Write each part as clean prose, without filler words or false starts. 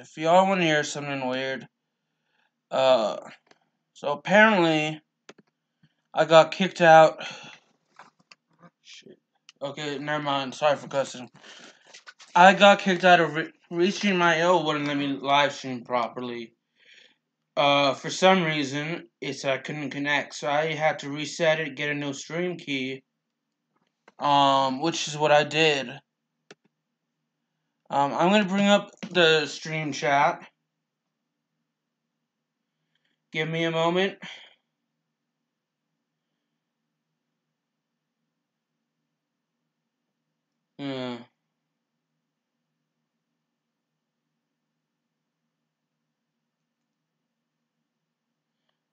if y'all want to hear something weird, so apparently I got kicked out. Shit. Okay, never mind. Sorry for cussing. I got kicked out of Restream.io. Wouldn't let me live stream properly. For some reason, I couldn't connect, so I had to reset it, get a new stream key. Which is what I did. I'm gonna bring up the stream chat. Give me a moment.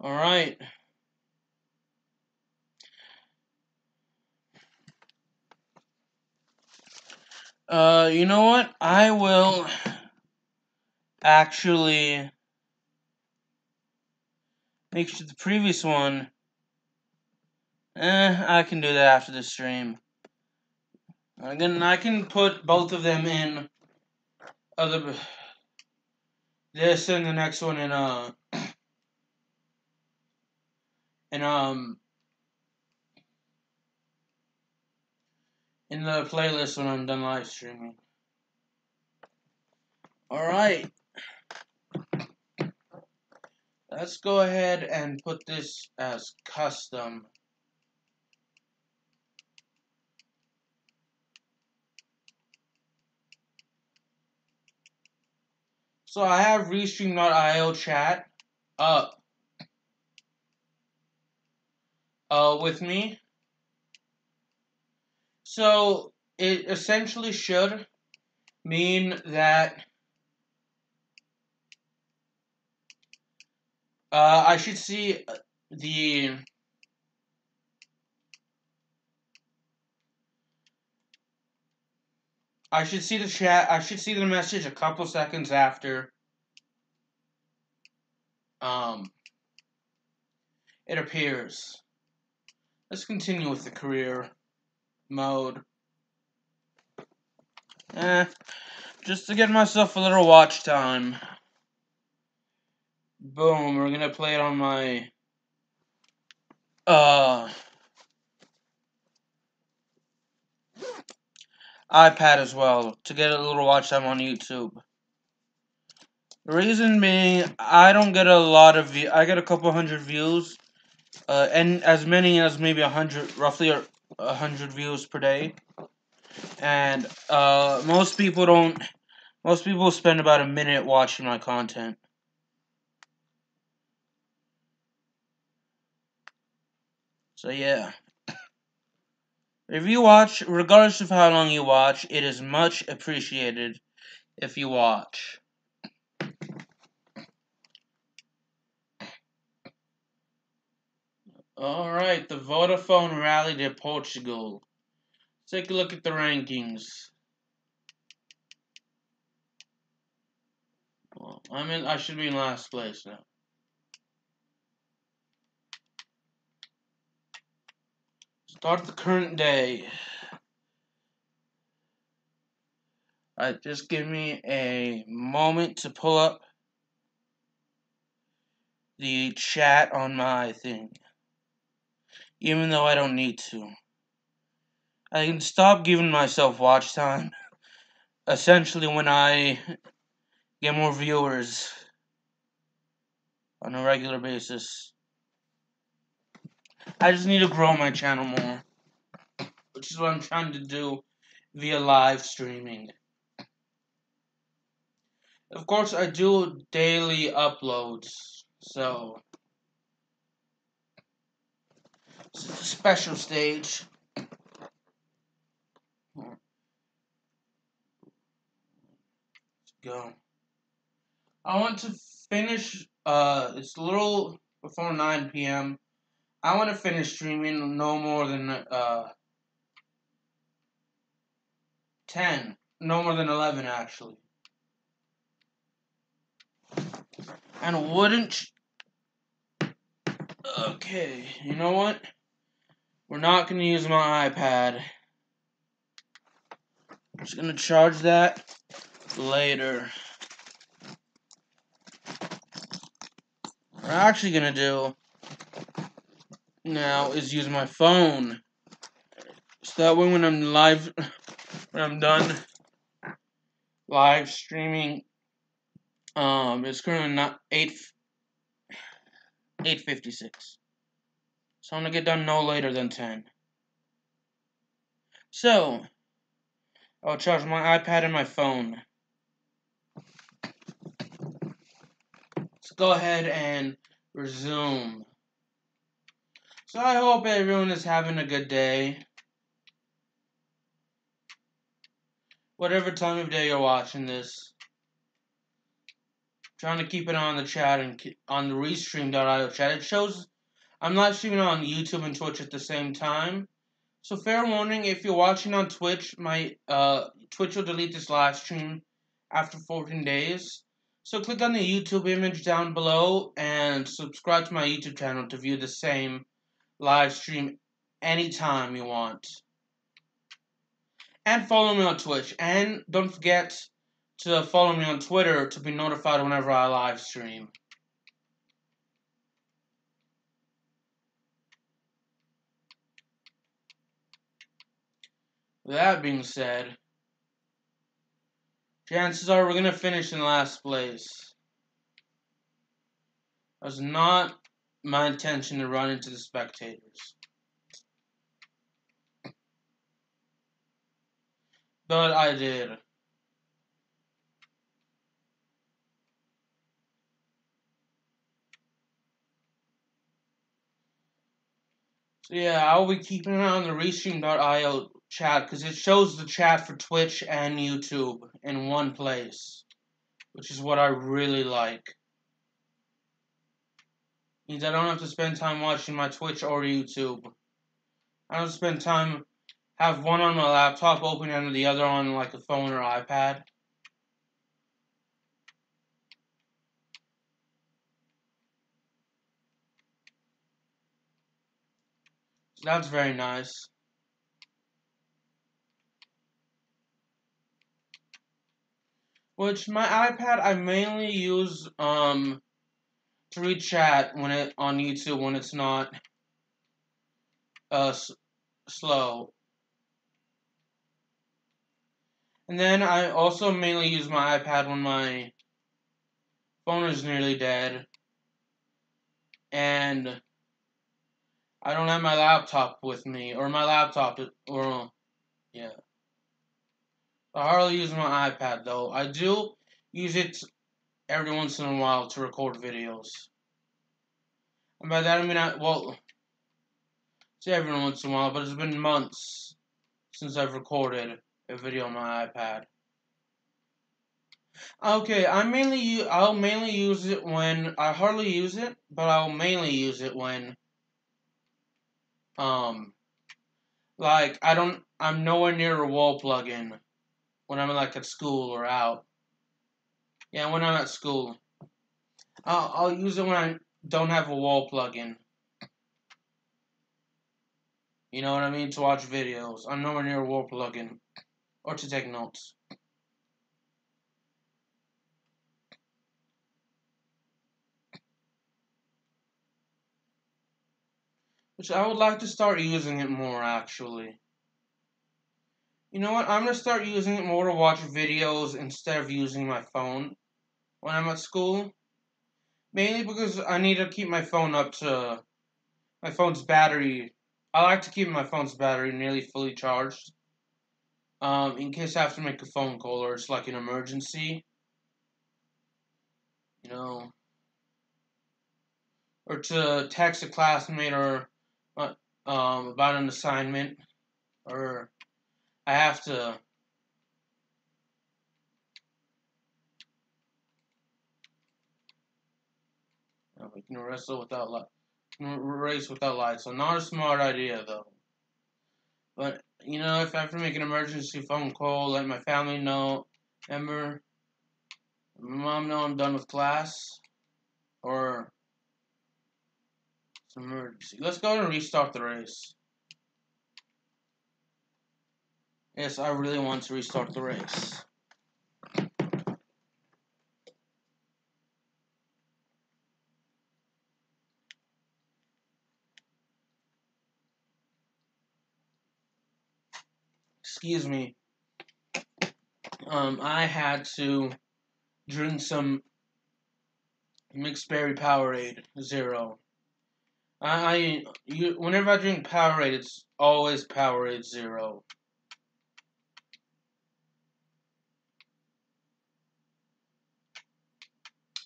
Alright. You know what? I will actually make sure the previous one. I can do that after the stream. I can put both of them in this and the next one in in the playlist when I'm done live streaming. Alright. Let's go ahead and put this as custom. So I have Restream.io chat up with me. So it essentially should mean that I should see the chat. I should see the message a couple seconds after it appears. Let's continue with the career mode. Just to get myself a little watch time. Boom, we're gonna play it on my iPad as well to get a little watch time on YouTube. The reason being, I don't get a lot of views. I get a couple hundred views, and as many as maybe 100, roughly 100 views per day. And most people spend about a minute watching my content. So yeah. If you watch, regardless of how long you watch, it is much appreciated if you watch. Alright, the Vodafone rally to Portugal. Let's take a look at the rankings. Well, I should be in last place now. Start the current day. Alright, just give me a moment to pull up the chat on my thing. Even though I don't need to. I can stop giving myself watch time. Essentially when I get more viewers on a regular basis. I just need to grow my channel more. Which is what I'm trying to do via live streaming. Of course, I do daily uploads, so this is a special stage. Let's go. I want to finish, it's a little before 9 p.m. I want to finish streaming no more than, 10. No more than 11, actually. And wouldn't... Okay, you know what? We're not going to use my iPad. I'm just going to charge that later. What I'm actually gonna do now is use my phone. So that way when I'm live, when I'm done live streaming, it's currently not 8:56. So I'm gonna get done no later than 10. So, I'll charge my iPad and my phone. Let's go ahead and resume. So I hope everyone is having a good day. Whatever time of day you're watching this. Trying to keep it on the chat and on the restream.io chat. It shows I'm not streaming on YouTube and Twitch at the same time. So fair warning, if you're watching on Twitch, my Twitch will delete this live stream after 14 days. So click on the YouTube image down below and subscribe to my YouTube channel to view the same live stream anytime you want. And follow me on Twitch. And don't forget to follow me on Twitter to be notified whenever I live stream. With that being said, chances are we're going to finish in last place. It was not my intention to run into the spectators. But I did. So yeah, I'll be keeping an eye on the restream.io chat because it shows the chat for Twitch and YouTube in one place, which is what I really like. Means I don't have to spend time watching my Twitch or YouTube. I don't spend time, have one on my laptop open and the other on like a phone or iPad. So that's very nice. Which my iPad I mainly use to read chat when it on YouTube when it's not slow. And then I also mainly use my iPad when my phone is nearly dead. And I don't have my laptop with me. Or my laptop, yeah. I hardly use my iPad though. I do use it every once in a while to record videos. And by that I mean, well, say every once in a while, but it's been months since I've recorded a video on my iPad. Okay, I'll mainly use it when, I hardly use it, but I'll mainly use it when, like, I'm nowhere near a wall plugin when I'm, like, at school or out. Yeah, when I'm at school. I'll use it when I don't have a wall plugin. You know what I mean? To watch videos. I'm nowhere near a wall plugin. Or to take notes. Which I would like to start using it more, actually. You know what? I'm going to start using it more to watch videos instead of using my phone when I'm at school. Mainly because I need to keep my phone up to my phone's battery. I like to keep my phone's battery nearly fully charged. In case I have to make a phone call or it's like an emergency. You know. Or to text a classmate or about an assignment. Or I have to we can wrestle without race without lights. So not a smart idea though. But you know, if I have to make an emergency phone call, let my family know, Ember, my mom know I'm done with class, or it's an emergency. Let's go and restart the race. Yes, I really want to restart the race. excuse me, I had to drink some mixed berry Powerade Zero. Whenever I drink Powerade, it's always Powerade Zero.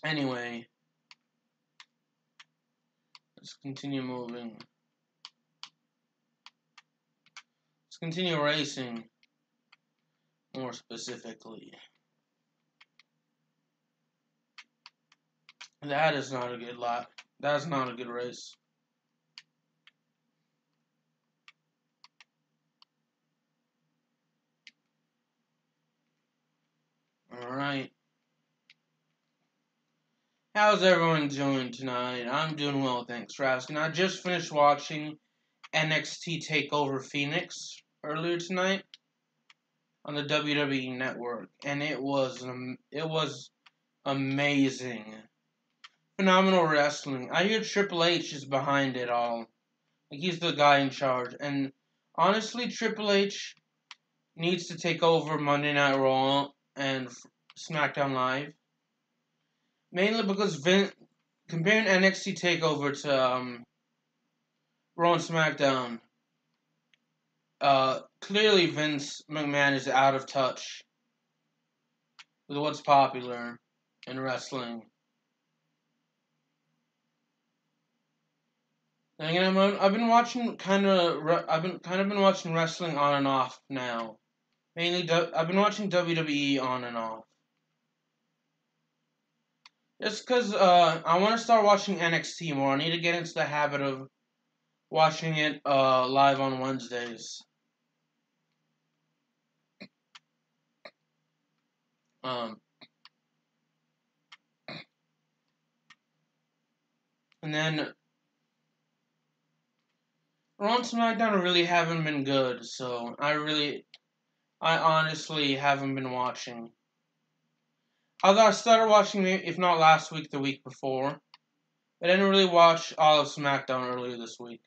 Anyway, let's continue moving. Let's continue racing, more specifically. That is not a good lot. That's not a good race. Alright. How's everyone doing tonight? I'm doing well, thanks for asking. I just finished watching NXT TakeOver Phoenix earlier tonight on the WWE Network, and it was amazing. Phenomenal wrestling. I hear Triple H is behind it all. Like, he's the guy in charge. And honestly, Triple H needs to take over Monday Night Raw and SmackDown Live. Mainly because comparing NXT TakeOver to Raw and SmackDown, clearly Vince McMahon is out of touch with what's popular in wrestling. And again, I've been watching been watching wrestling on and off now. Mainly, I've been watching WWE on and off. Just because I want to start watching NXT more. I need to get into the habit of watching it live on Wednesdays. And then Raw and SmackDown really haven't been good, so I honestly haven't been watching. Although I started watching it, if not last week, the week before. I didn't really watch all of SmackDown earlier this week.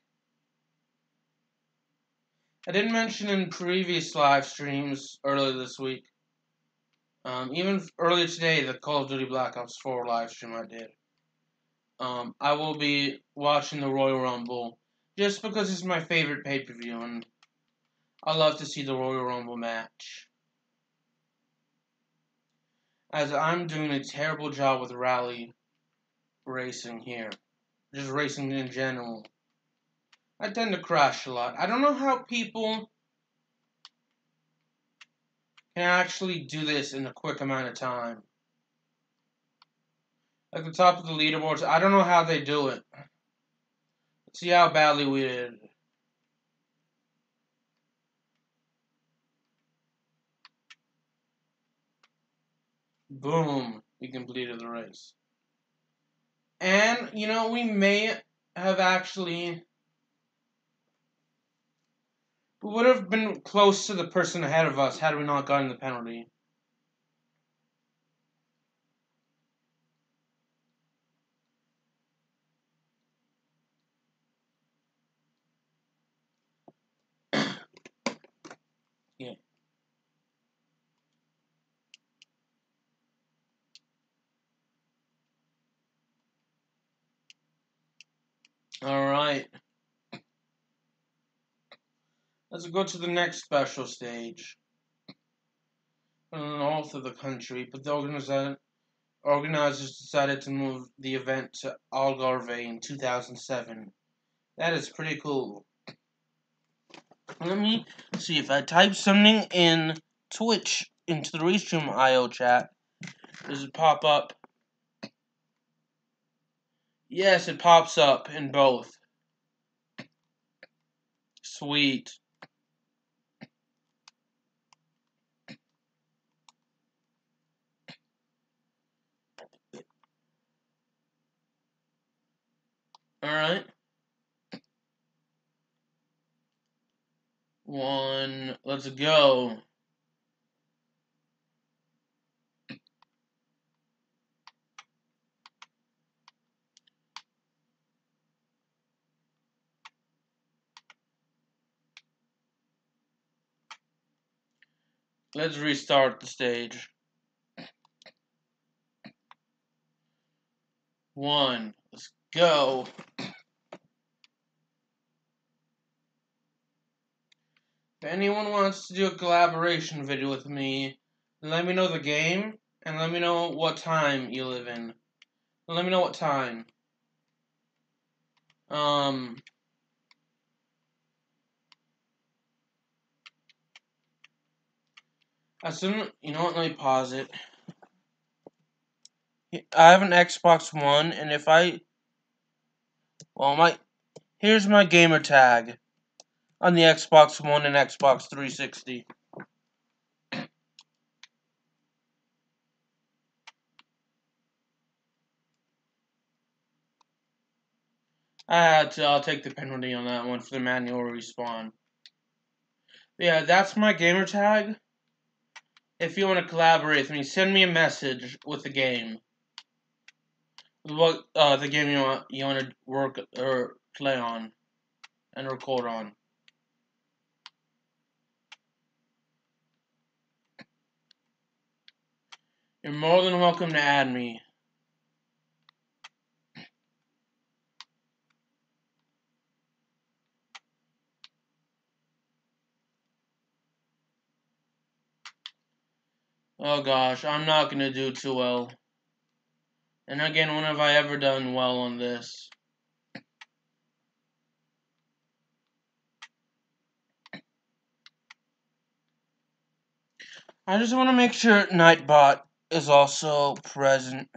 I didn't mention in previous live streams earlier this week. Even earlier today, the Call of Duty Black Ops 4 live stream I did. I will be watching the Royal Rumble just because it's my favorite pay-per-view, and I love to see the Royal Rumble match. As I'm doing a terrible job with rally racing here. Just racing in general. I tend to crash a lot. I don't know how people can actually do this in a quick amount of time. At the top of the leaderboards, I don't know how they do it. Let's see how badly we did. Boom. We completed the race. And, you know, we may have actually... We would have been close to the person ahead of us had we not gotten the penalty. Yeah. Alright. Let's go to the next special stage. In the north of the country, but the organizers decided to move the event to Algarve in 2007. That is pretty cool. Let me see if I type something in Twitch into the Restream IO chat. Does it pop up? Yes, it pops up in both. Sweet. Alright. Let's go. Let's restart the stage. 1. Let's go. If anyone wants to do a collaboration video with me, let me know the game, and let me know what time you live in. Let me know what time. As soon, you know what, let me pause it. I have an Xbox One, and if I, well, here's my gamer tag on the Xbox One and Xbox 360. I'll take the penalty on that one for the manual respawn. Yeah, that's my gamer tag. If you want to collaborate with me, send me a message with the game. What the game you want to work or play on and record on. You're more than welcome to add me. Oh gosh, I'm not gonna do too well. And again, when have I ever done well on this? I just want to make sure Nightbot is also present.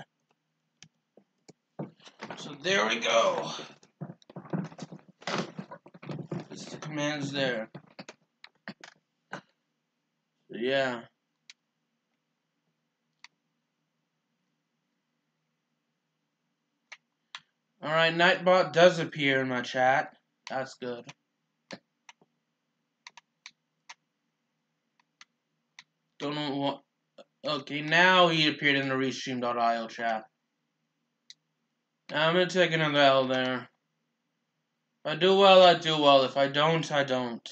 So there we go. It's the commands there. So yeah. Alright, Nightbot does appear in my chat. That's good. Don't know what. Okay, now he appeared in the Restream.io chat. I'm gonna take another L there. If I do well, I do well. If I don't, I don't.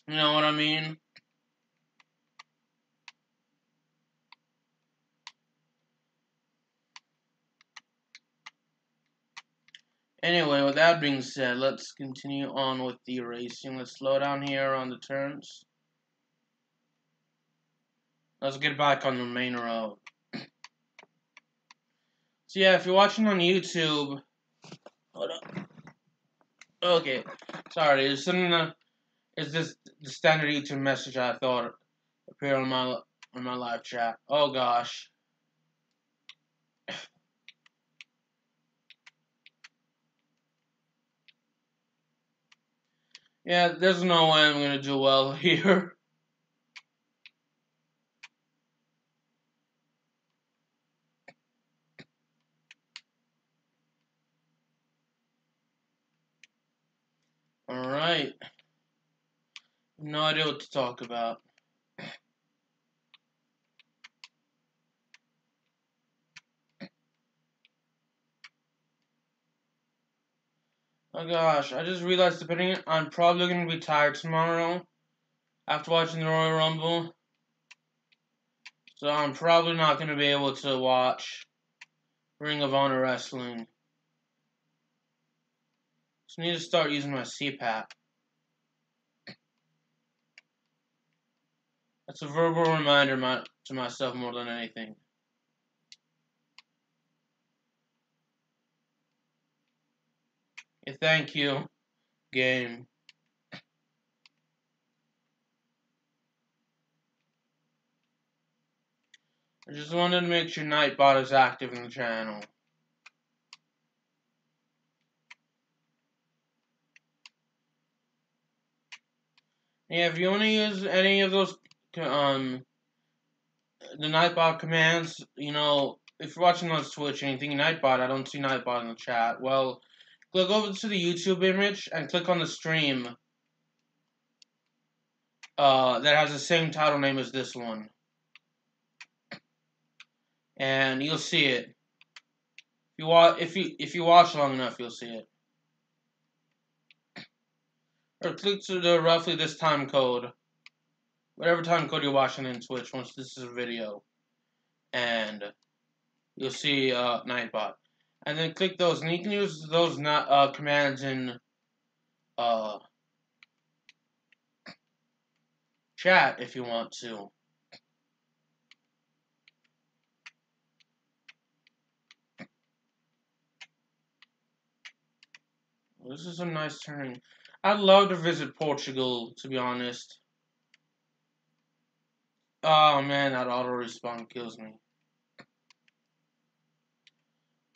You know what I mean? Anyway, with that being said, let's continue on with the racing. Let's slow down here on the turns. Let's get back on the main road. So yeah, if you're watching on YouTube, hold up. Okay, sorry. It's just the standard YouTube message I thought appeared on my live chat. Oh gosh. Yeah, there's no way I'm gonna do well here. Alright. No idea what to talk about. Oh gosh, I just realized I'm probably gonna be tired tomorrow after watching the Royal Rumble. So I'm probably not gonna be able to watch Ring of Honor Wrestling. Just need to start using my CPAP. That's a verbal reminder to myself more than anything. Yeah, thank you, game. I just wanted to make sure Nightbot is active in the channel. Yeah, if you want to use any of those, the Nightbot commands, you know, if you're watching on Twitch and you think Nightbot, I don't see Nightbot in the chat. Well, click over to the YouTube image and click on the stream that has the same title name as this one. And you'll see it. If you watch long enough, you'll see it. Or click to the roughly this time code. whatever time code you're watching in Twitch, once this is a video, and you'll see Nightbot. And then click those, and you can use those commands in chat if you want to. This is a nice turning. I'd love to visit Portugal, to be honest. Oh man, that auto respawn kills me.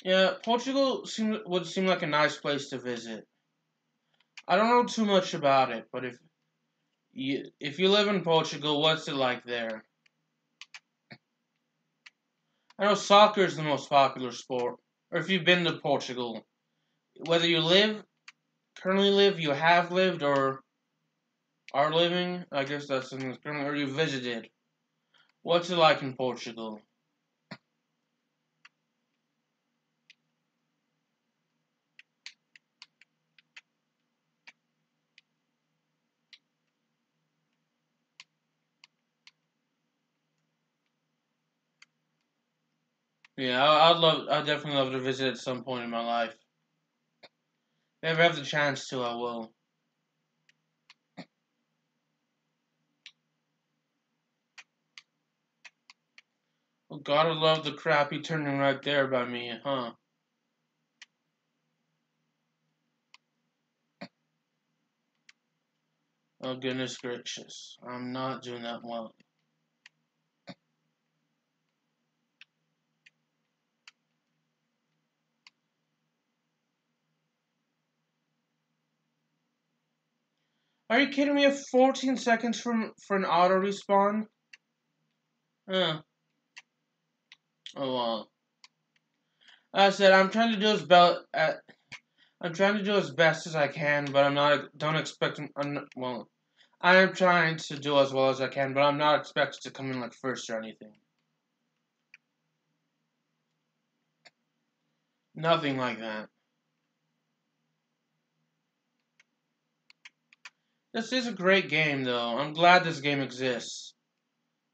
Yeah, Portugal would seem like a nice place to visit. I don't know too much about it, but if you live in Portugal, what's it like there? I know soccer is the most popular sport. Or if you've been to Portugal, whether you currently live, you have lived, or are living, I guess that's currently, or you visited. What's it like in Portugal? Yeah, I'd definitely love to visit at some point in my life. If I ever have the chance to, I will. Oh, gotta love the crappy turning right there by me, huh? Oh, goodness gracious. I'm not doing that well. Are you kidding me? 14 seconds for an auto respawn? Huh. Oh well. Like I said, I'm trying to do as best as I can, but don't expect, well, I am trying to do as well as I can, but I'm not expected to come in like first or anything. Nothing like that. This is a great game, though. I'm glad this game exists.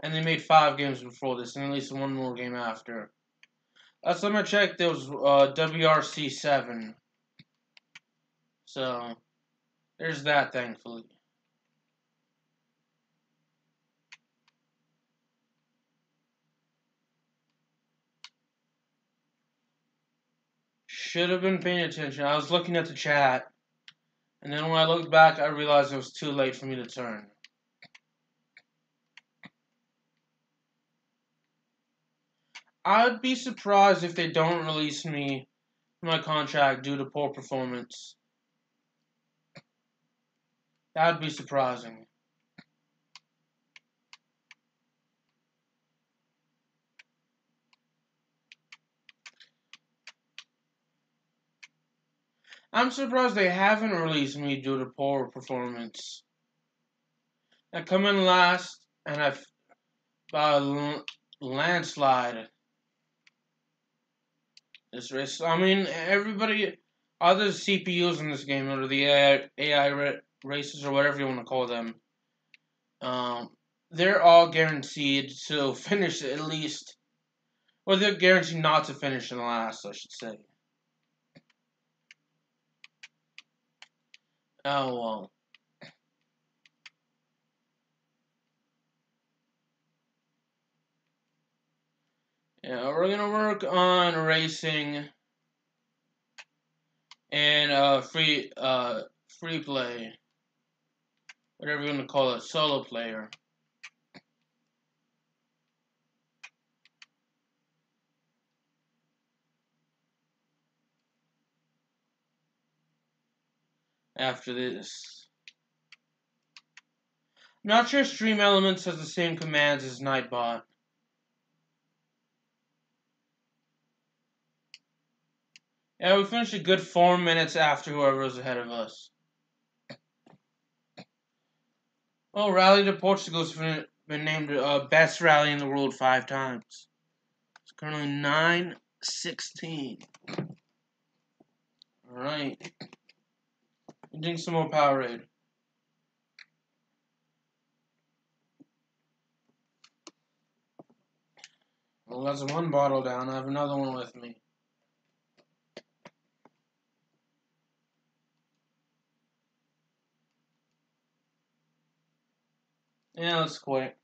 And they made 5 games before this, and at least one more game after. Last time I checked, there was WRC 7. So, there's that, thankfully. Should have been paying attention. I was looking at the chat, and then when I looked back, I realized it was too late for me to turn. I'd be surprised if they don't release me from my contract due to poor performance. That'd be surprising. I'm surprised they haven't released me due to poor performance. I come in last, and I've by a landslide this race. I mean, everybody, other CPUs in this game, or the AI races, or whatever you want to call them, they're all guaranteed to finish at least, or they're guaranteed not to finish in last, I should say. Oh well. Yeah, we're gonna work on racing and free play, whatever you want to call it, solo player. After this, I'm not sure Stream Elements has the same commands as Nightbot. Yeah, we finished a good 4 minutes after whoever was ahead of us. Oh, Rally to Portugal's been named best rally in the world 5 times. It's currently 9:16. Alright. I'm doing some more Powerade. Well, that's one bottle down. I have another one with me. Yeah, let's quit.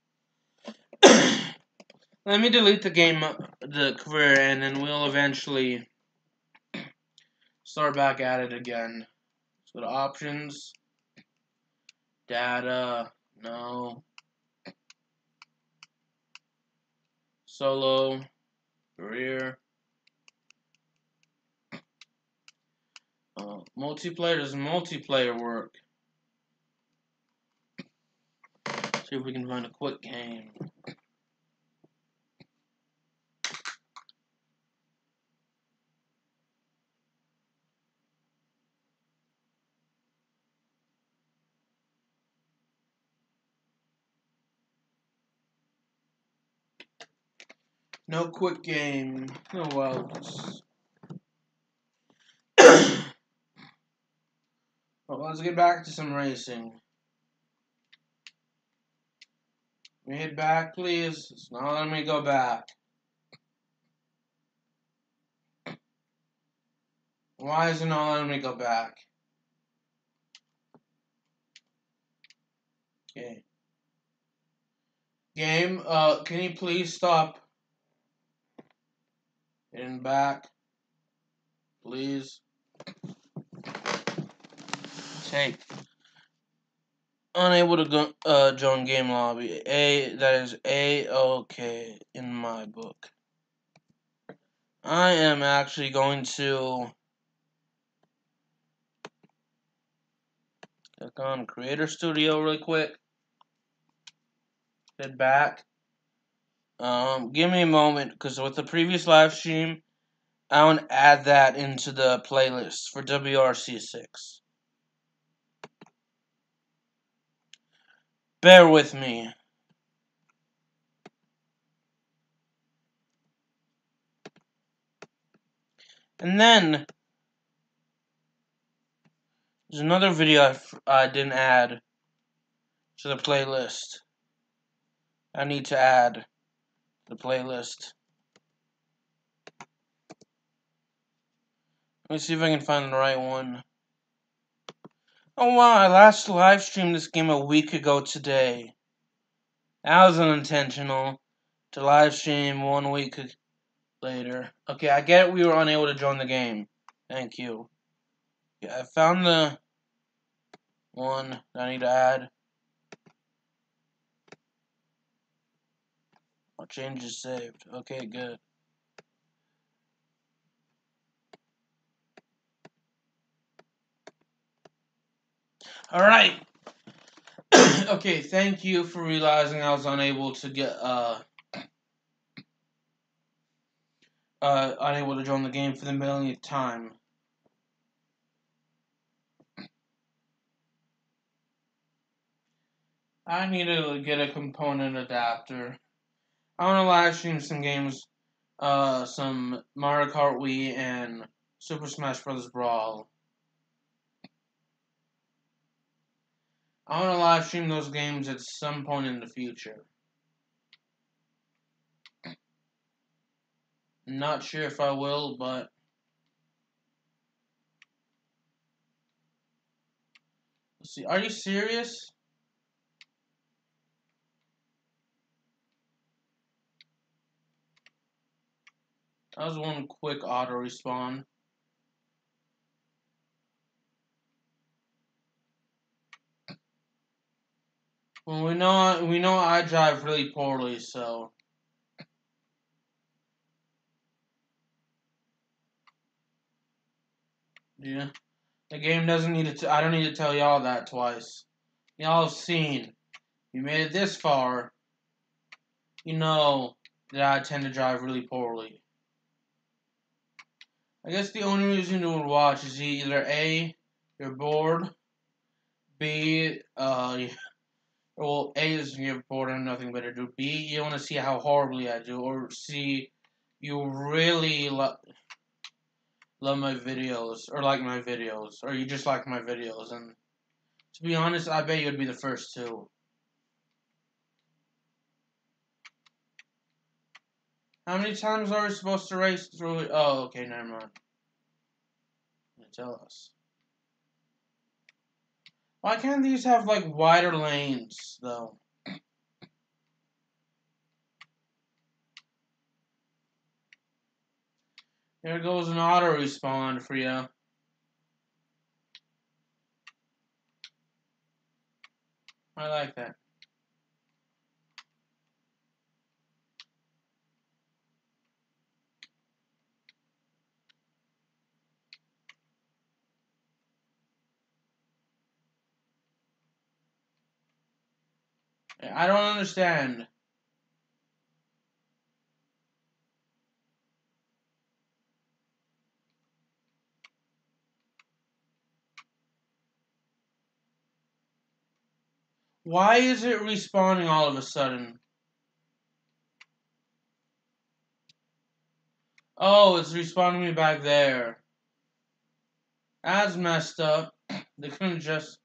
Let me delete the game, the career, and then we'll eventually start back at it again. So the options, data, no, solo, career, multiplayer. Does multiplayer work? See if we can find a quick game. No quick game. Oh well. Well, let's get back to some racing. Can we hit back, please? It's not letting me go back. Why is it not letting me go back? Okay. Game, can you please stop hitting back? Please. Take. Unable to go, join game lobby. That is A-OK in my book. I am actually going to click on Creator Studio really quick. Head back. Give me a moment, because with the previous live stream, I want to add that into the playlist for WRC 6. Bear with me. And then, there's another video I didn't add to the playlist. I need to add the playlist. Let me see if I can find the right one. Oh wow, I last live streamed this game a week ago today. That was unintentional. To live stream 1 week later. Okay, I get it, we were unable to join the game. Thank you. Yeah, I found the one that I need to add. Oh, changes saved. Okay, good. Alright. Okay, thank you for realizing I was unable to get, unable to join the game for the millionth time. I need to get a component adapter. I want to live stream some games, some Mario Kart Wii and Super Smash Bros. Brawl. I want to live stream those games at some point in the future. Not sure if I will, but let's see. Are you serious? That was one quick auto respawn. Well, we know I drive really poorly, so yeah. The game doesn't need to. I don't need to tell y'all that twice. Y'all have seen. You made it this far. You know that I tend to drive really poorly. I guess the only reason you would watch is either A, you're bored, B, well, A is you're bored and nothing better to do, B, you want to see how horribly I do, or C, you really love my videos, or like my videos, or you just like my videos, and to be honest, I bet you'd be the first two. How many times are we supposed to race through it? Oh, okay, never mind. Tell us. Why can't these have, like, wider lanes, though? There goes an auto respawn for you. I like that. I don't understand. Why is it respawning all of a sudden? Oh, it's respawning me back there. That's messed up. They couldn't just...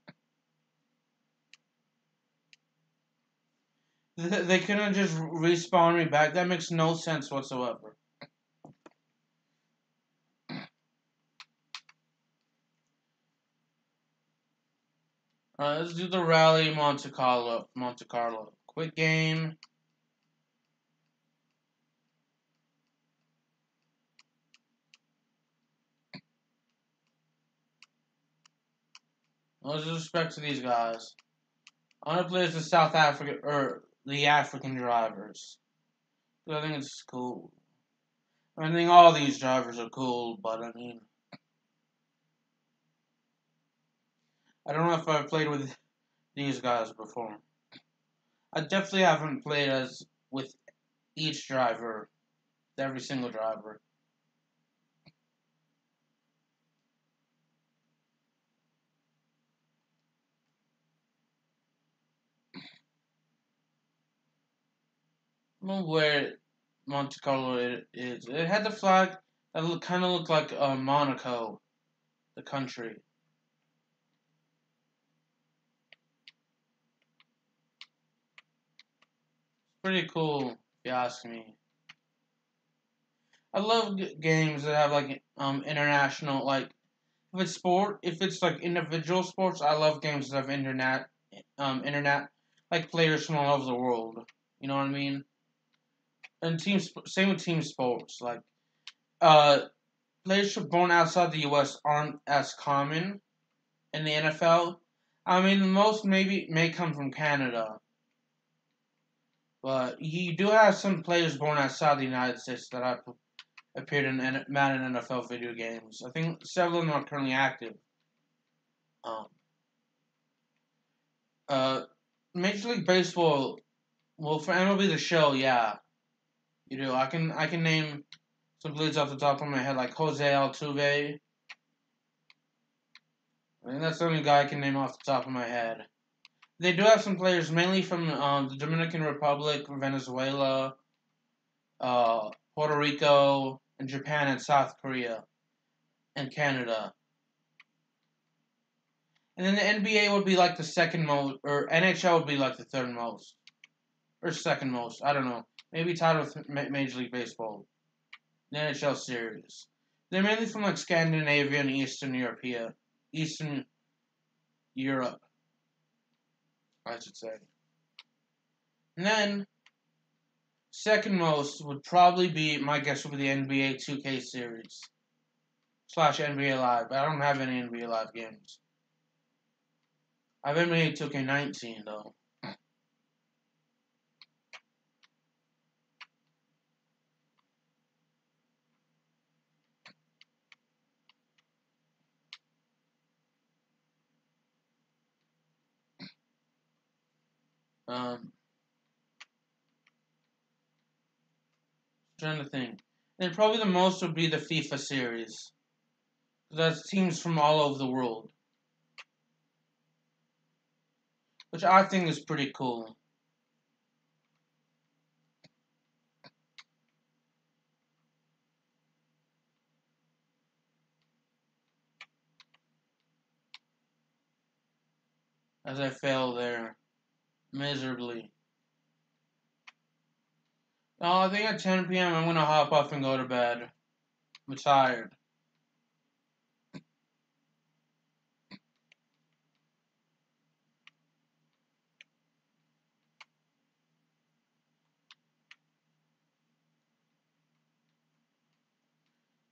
They couldn't just respawn me back. That makes no sense whatsoever. Alright, let's do the Rally Monte Carlo. Quick game. No disrespect to these guys. I want to play as the South African, or the African drivers. I think it's cool. I think all these drivers are cool, but I mean... I don't know if I've played with these guys before. I definitely haven't played as with each driver, every single driver. I don't know where Monte Carlo is. It had the flag that kind of looked like Monaco, the country. Pretty cool, if you ask me. I love games that have like international, like if it's like individual sports. I love games that have internet like players from all over the world. You know what I mean? And same with team sports. Like uh, players born outside the U.S. aren't as common in the NFL. I mean, the most maybe may come from Canada, but you do have some players born outside the United States that have appeared in Madden NFL video games. I think several of them are currently active. Um, uh, Major League Baseball. Well, for MLB The Show, yeah, you do. I can name some players off the top of my head, like Jose Altuve. I think that's the only guy I can name off the top of my head. They do have some players, mainly from the Dominican Republic, Venezuela, Puerto Rico, and Japan and South Korea, and Canada. And then the NBA would be like the second most, or NHL would be like the third most, or second most. I don't know. Maybe tied with Major League Baseball. The NHL series. They're mainly from like Scandinavia and Eastern Europe, I should say. And then second most would probably be, my guess would be the NBA 2K series / NBA Live. But I don't have any NBA Live games. I have NBA 2K19 though. Trying to think. And probably the most would be the FIFA series. That's teams from all over the world. Which I think is pretty cool. As I fail there miserably. I think at 10 p.m. I'm gonna hop off and go to bed. I'm tired.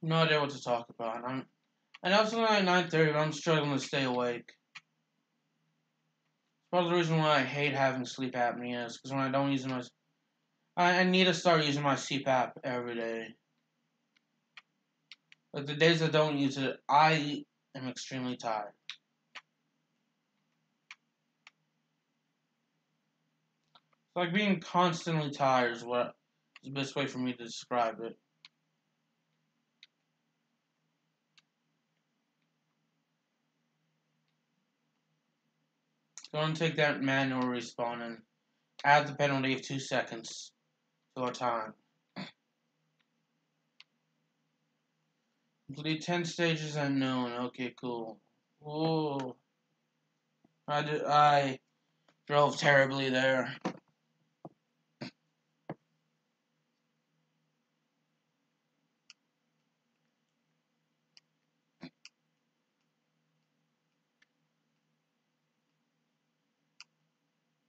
No idea what to talk about. I know it's only like 9:30, but I'm struggling to stay awake. Part of the reason why I hate having sleep apnea is because when I don't use my... I need to start using my CPAP every day. But the days I don't use it, I am extremely tired. It's like being constantly tired is what is the best way for me to describe it. Go and take that manual respawn and add the penalty of 2 seconds to our time. Complete 10 stages at noon. Okay, cool. Ooh. I drove terribly there.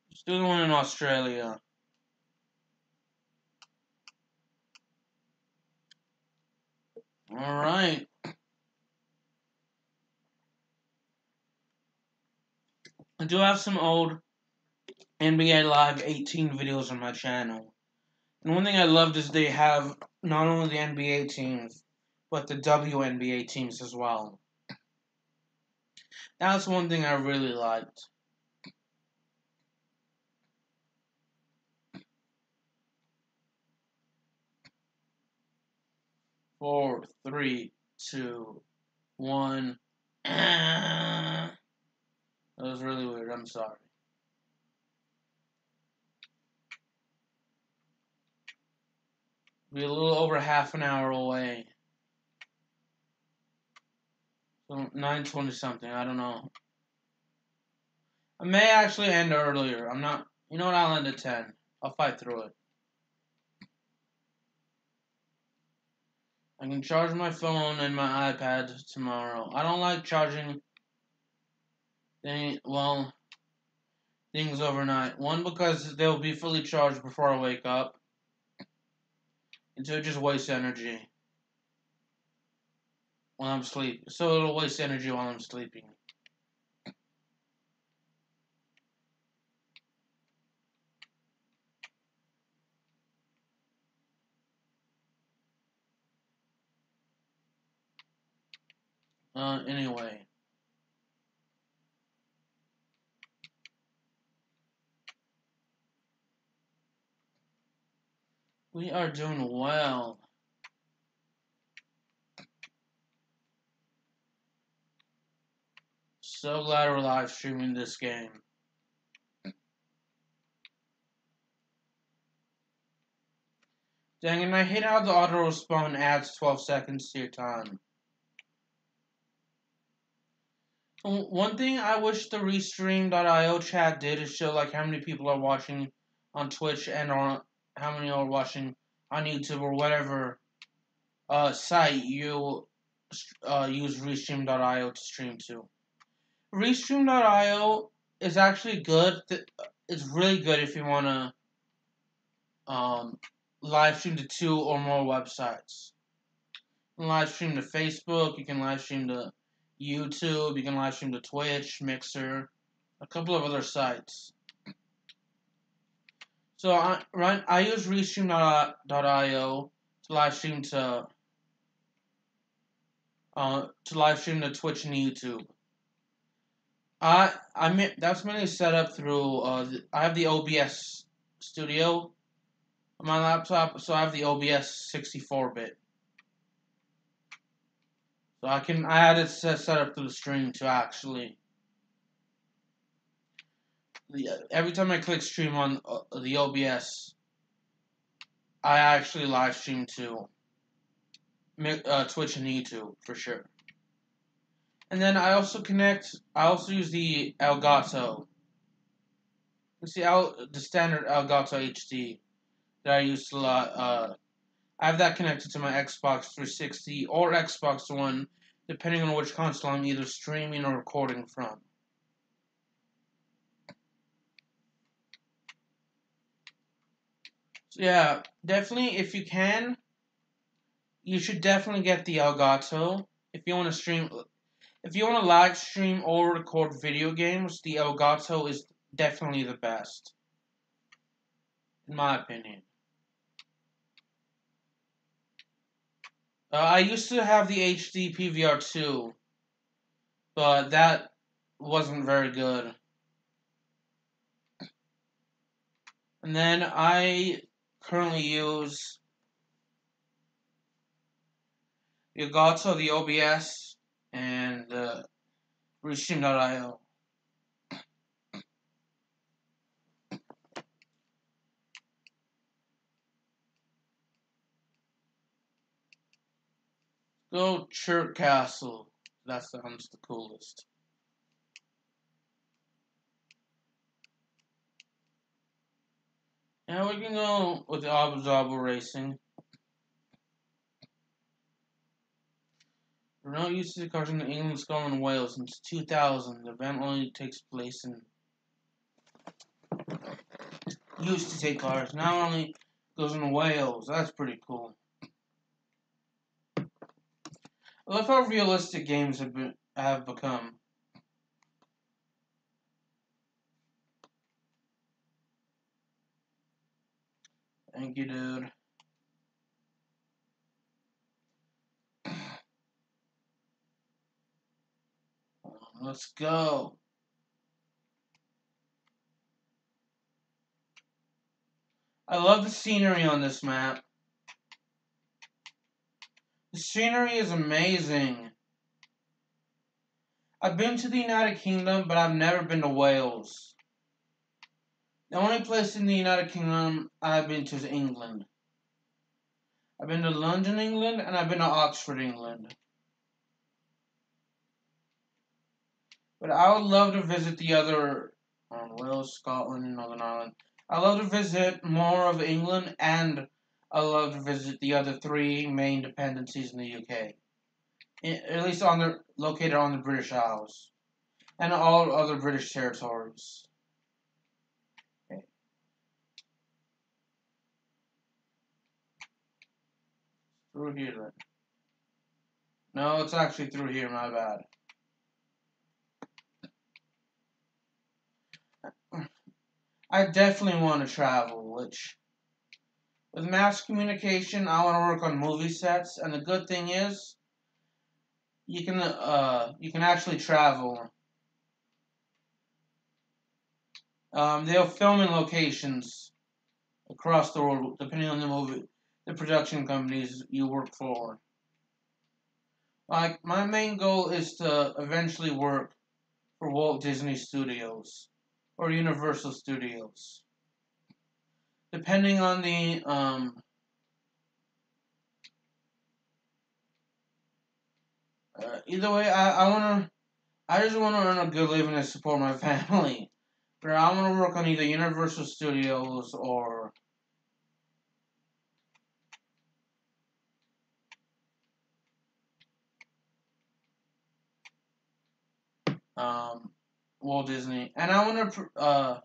Let's do the one in Australia. Alright. I do have some old NBA Live 18 videos on my channel. And one thing I loved is they have not only the NBA teams, but the WNBA teams as well. That's one thing I really liked. Four, three, two, one. That was really weird. I'm sorry. Be a little over half an hour away. So 9:20 something. I don't know. I may actually end earlier. I'm not. You know what? I'll end at 10. I'll fight through it. I can charge my phone and my iPad tomorrow. I don't like charging things overnight. One, because they'll be fully charged before I wake up. And two, it just wastes energy while I'm sleeping. So it'll waste energy while I'm sleeping. Anyway. We are doing well. So glad we're live streaming this game. Dang, and I hate how the auto respawn adds 12 seconds to your time. One thing I wish the Restream.io chat did is show like how many people are watching on Twitch and how many are watching on YouTube or whatever site you use Restream.io to stream to. Restream.io is actually good. It's really good if you want to live stream to 2 or more websites. You can live stream to Facebook, you can live stream to YouTube, you can live stream to Twitch, Mixer, a couple of other sites. So I use Restream.io to live stream to Twitch and YouTube. That's mainly set up through I have the OBS Studio on my laptop, so I have the OBS 64-bit. So I had it set up through the stream to actually. Every time I click stream on the OBS, I actually live stream to Twitch and YouTube for sure. And then I also use the Elgato. It's the standard Elgato HD. that I use a lot. I have that connected to my Xbox 360 or Xbox One, depending on which console I'm either streaming or recording from. So yeah, definitely if you can, you should definitely get the Elgato. If you want to stream, if you want to live stream or record video games, the Elgato is definitely the best, in my opinion. I used to have the HD PVR2, but that wasn't very good. And then I currently use the Elgato, the OBS, and Restream.io. Go Chirk Castle. That sounds the coolest. And we can go with the Abu Dhabi Racing. Renault used to cars in England, Scotland, and Wales since 2000. The event only takes place in. Used to take cars. Now only goes in Wales. That's pretty cool. I love how realistic games have become. Thank you, dude. Let's go. I love the scenery on this map. The scenery is amazing. I've been to the United Kingdom, but I've never been to Wales. The only place in the United Kingdom I've been to is England. I've been to London, England, and I've been to Oxford, England. But I would love to visit the other Wales, Scotland, and Northern Ireland. I love to visit more of England, and I love to visit the other three main dependencies in the UK. At least located on the British Isles. And all other British territories. Okay. Through here then. No, it's actually through here, my bad. I definitely want to travel, which with mass communication, I want to work on movie sets, and the good thing is you can actually travel. They'll film in locations across the world, depending on the production companies you work for. Like, my main goal is to eventually work for Walt Disney Studios or Universal Studios. Depending on the either way, I just wanna earn a good living and support my family. But I wanna work on either Universal Studios or Walt Disney, and I want to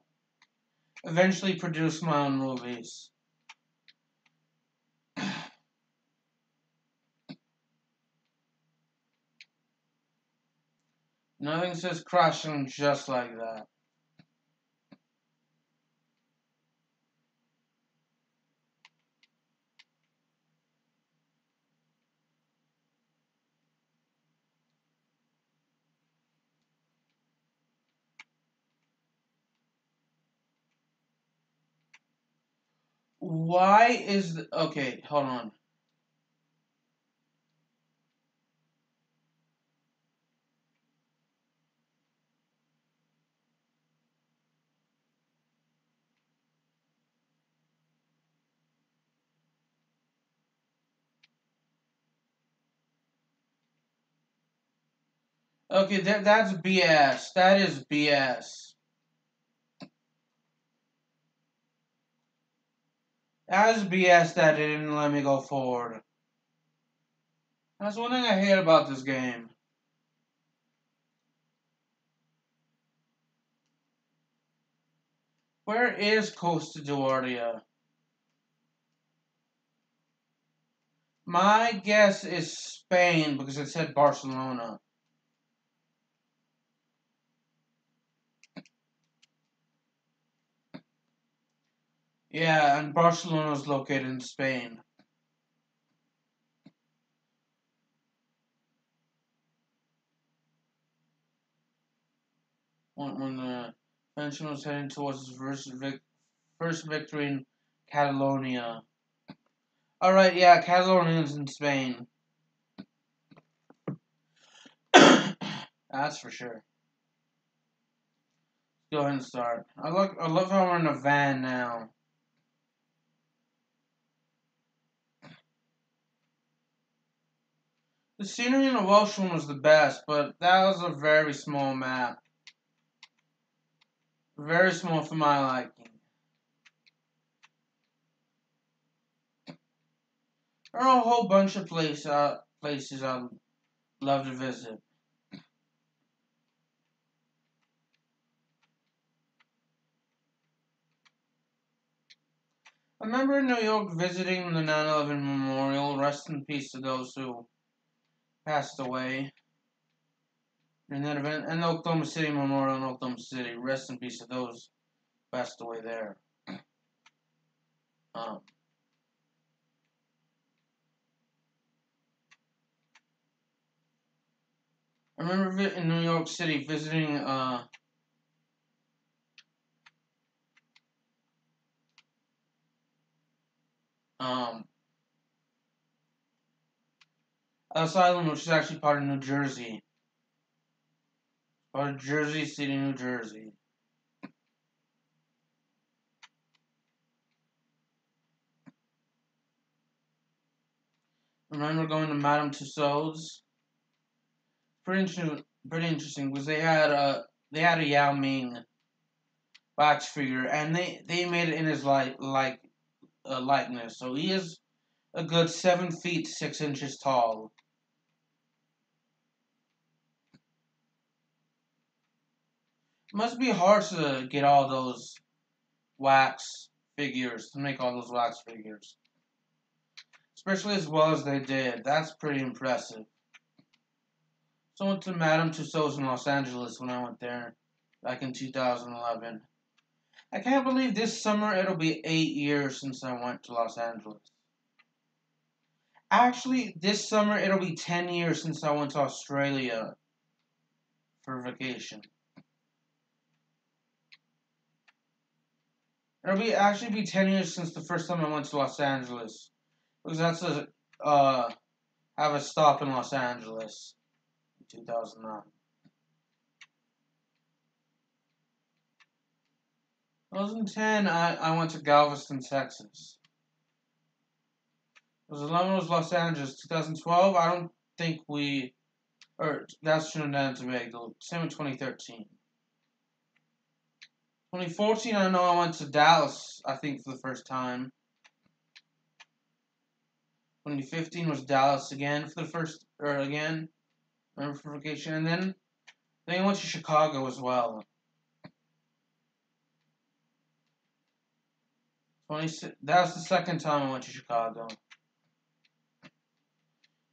eventually produce my own movies. Nothing says crashing just like that. Why is okay? Hold on. Okay, that's BS. That is BS. That was BS that it didn't let me go forward. That's one thing I hate about this game. Where is Costa Duardia? My guess is Spain because it said Barcelona. Yeah, and Barcelona is located in Spain. When the Frenchman was heading towards his first victory in Catalonia. Alright, yeah, Catalonia is in Spain. That's for sure. Go ahead and start. I love how we're in a van now. The scenery in the Welsh one was the best, but that was a very small map. Very small for my liking. There are a whole bunch of places I'd love to visit. I remember in New York visiting the 9/11 memorial. Rest in peace to those who passed away in that event. And the Oklahoma City Memorial in Oklahoma City. Rest in peace to those who passed away there. I remember in New York City visiting Ellis Island, which is actually part of New Jersey. Part of Jersey City, New Jersey. I remember going to Madame Tussauds. Pretty interesting because they had a Yao Ming wax figure, and they made it in his likeness. So he is a good 7 feet 6 inches tall. It must be hard to get all those wax figures, to make all those wax figures. Especially as well as they did. That's pretty impressive. So I went to Madame Tussauds in Los Angeles when I went there back in 2011. I can't believe this summer it'll be 8 years since I went to Los Angeles. Actually, this summer it'll be 10 years since I went to Australia for vacation. It'll be 10 years since the first time I went to Los Angeles. Because that's have a stop in Los Angeles in 2009. 2010, I went to Galveston, Texas. 2011 was Los Angeles. 2012, I don't think that's Trinidad and Tobago. Same with 2013. 2014, I know I went to Dallas, I think, for the first time. 2015 was Dallas again for the first, remember, for vacation. And then I went to Chicago as well. That was the second time I went to Chicago.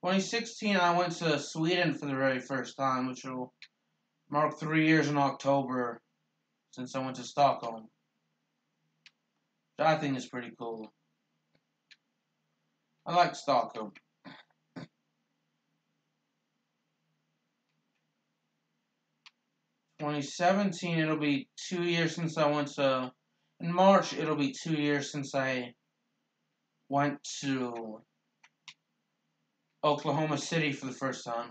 2016, I went to Sweden for the very first time, which will mark 3 years in October since I went to Stockholm. Which I think is pretty cool. I like Stockholm. 2017, it'll be 2 years since I went to... In March, it'll be 2 years since I went to Oklahoma City for the first time.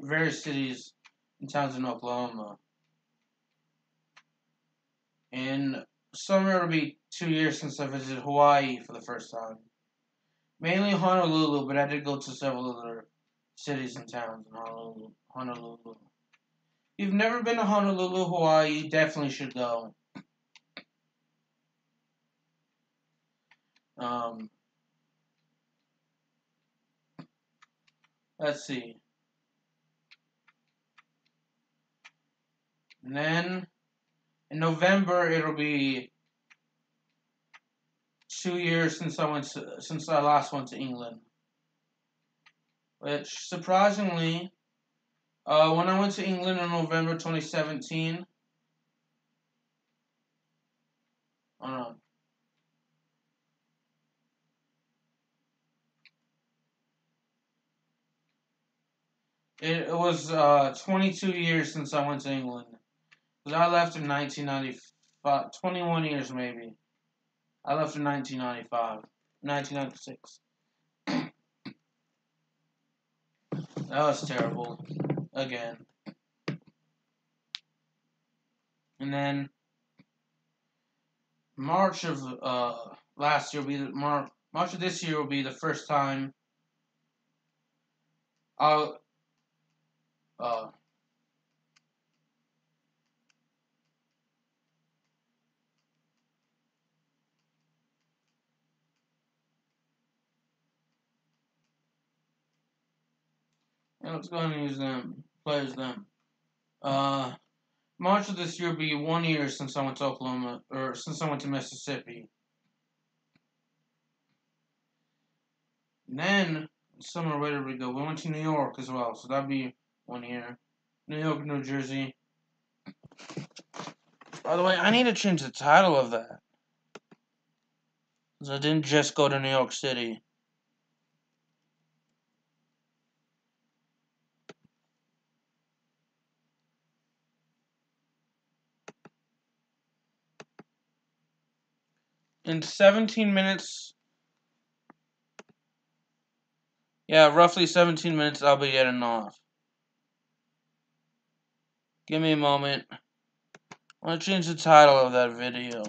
Various cities and towns in Oklahoma. In summer, it'll be 2 years since I visited Hawaii for the first time. Mainly Honolulu, but I did go to several other cities and towns in Honolulu. If you've never been to Honolulu, Hawaii, you definitely should go. Let's see. And then in November it'll be 2 years since I last went to England. Which surprisingly, when I went to England in November 2017, oh no, it was 22 years since I went to England. Because I left in 1995, 21 years maybe. I left in 1995, 1996. That was terrible. Again. And then March of last year will be March of this year will be the first time I'll let's go ahead and use them. Play as them. March of this year will be 1 year since I went to Oklahoma, or since I went to Mississippi. And then, summer, where did we go? We went to New York as well, so that'd be 1 year. New York, New Jersey. By the way, I need to change the title of that. Because I didn't just go to New York City. In 17 minutes, yeah, roughly 17 minutes, I'll be getting off. Give me a moment. I want to change the title of that video.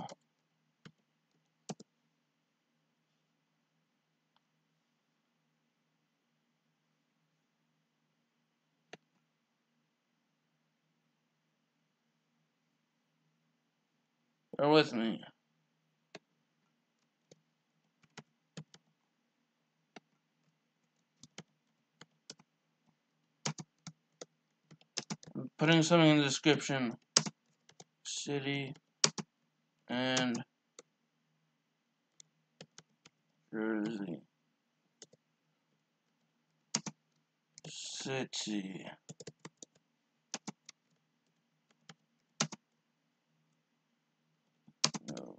Bear with me. I'm putting something in the description. City and Jersey. City. No.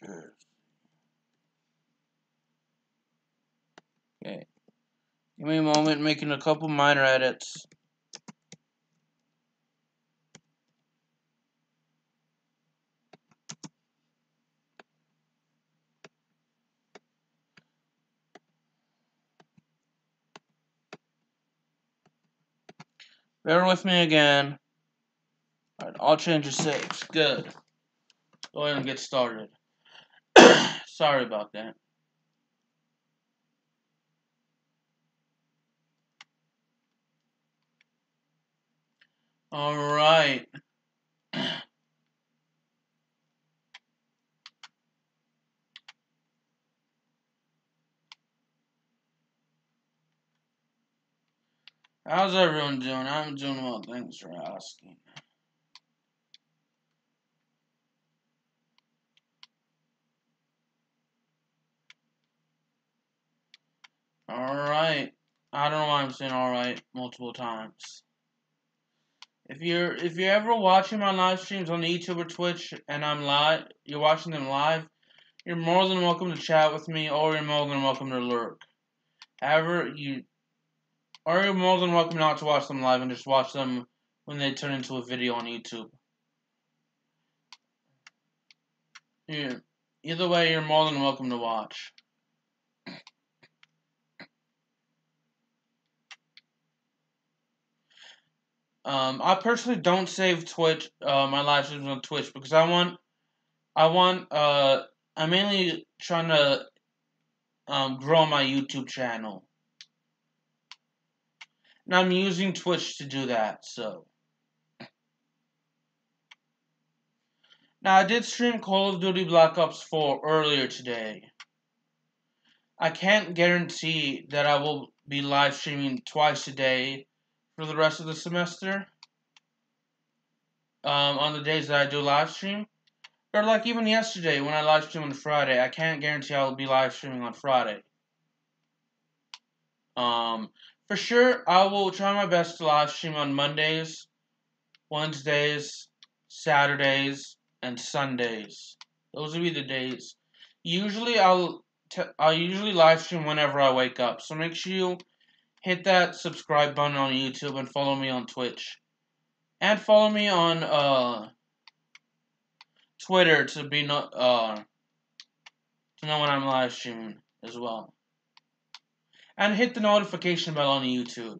Jersey. Okay. Give me a moment, making a couple minor edits. Bear with me again. Alright, I'll change the saves. Good. Go ahead and get started. Sorry about that. Alright. How's everyone doing? I'm doing well, thanks for asking. Alright. I don't know why I'm saying alright multiple times. If you're ever watching my live streams on YouTube or Twitch and I'm live, you're watching them live, you're more than welcome to chat with me, or you're more than welcome to lurk. However, or you're more than welcome not to watch them live and just watch them when they turn into a video on YouTube. Either way, you're more than welcome to watch. I personally don't save Twitch, my live streams on Twitch because I'm mainly trying to grow my YouTube channel. And I'm using Twitch to do that, so. Now, I did stream Call of Duty Black Ops 4 earlier today. I can't guarantee that I will be live streaming twice a day for the rest of the semester. On the days that I do live stream. Or like even yesterday when I live streamed on Friday, I can't guarantee I will be live streaming on Friday. For sure, I will try my best to live stream on Mondays, Wednesdays, Saturdays, and Sundays. Those will be the days. Usually, I'll usually live stream whenever I wake up. So make sure you hit that subscribe button on YouTube and follow me on Twitch, and follow me on Twitter to know when I'm live streaming as well, and hit the notification bell on YouTube.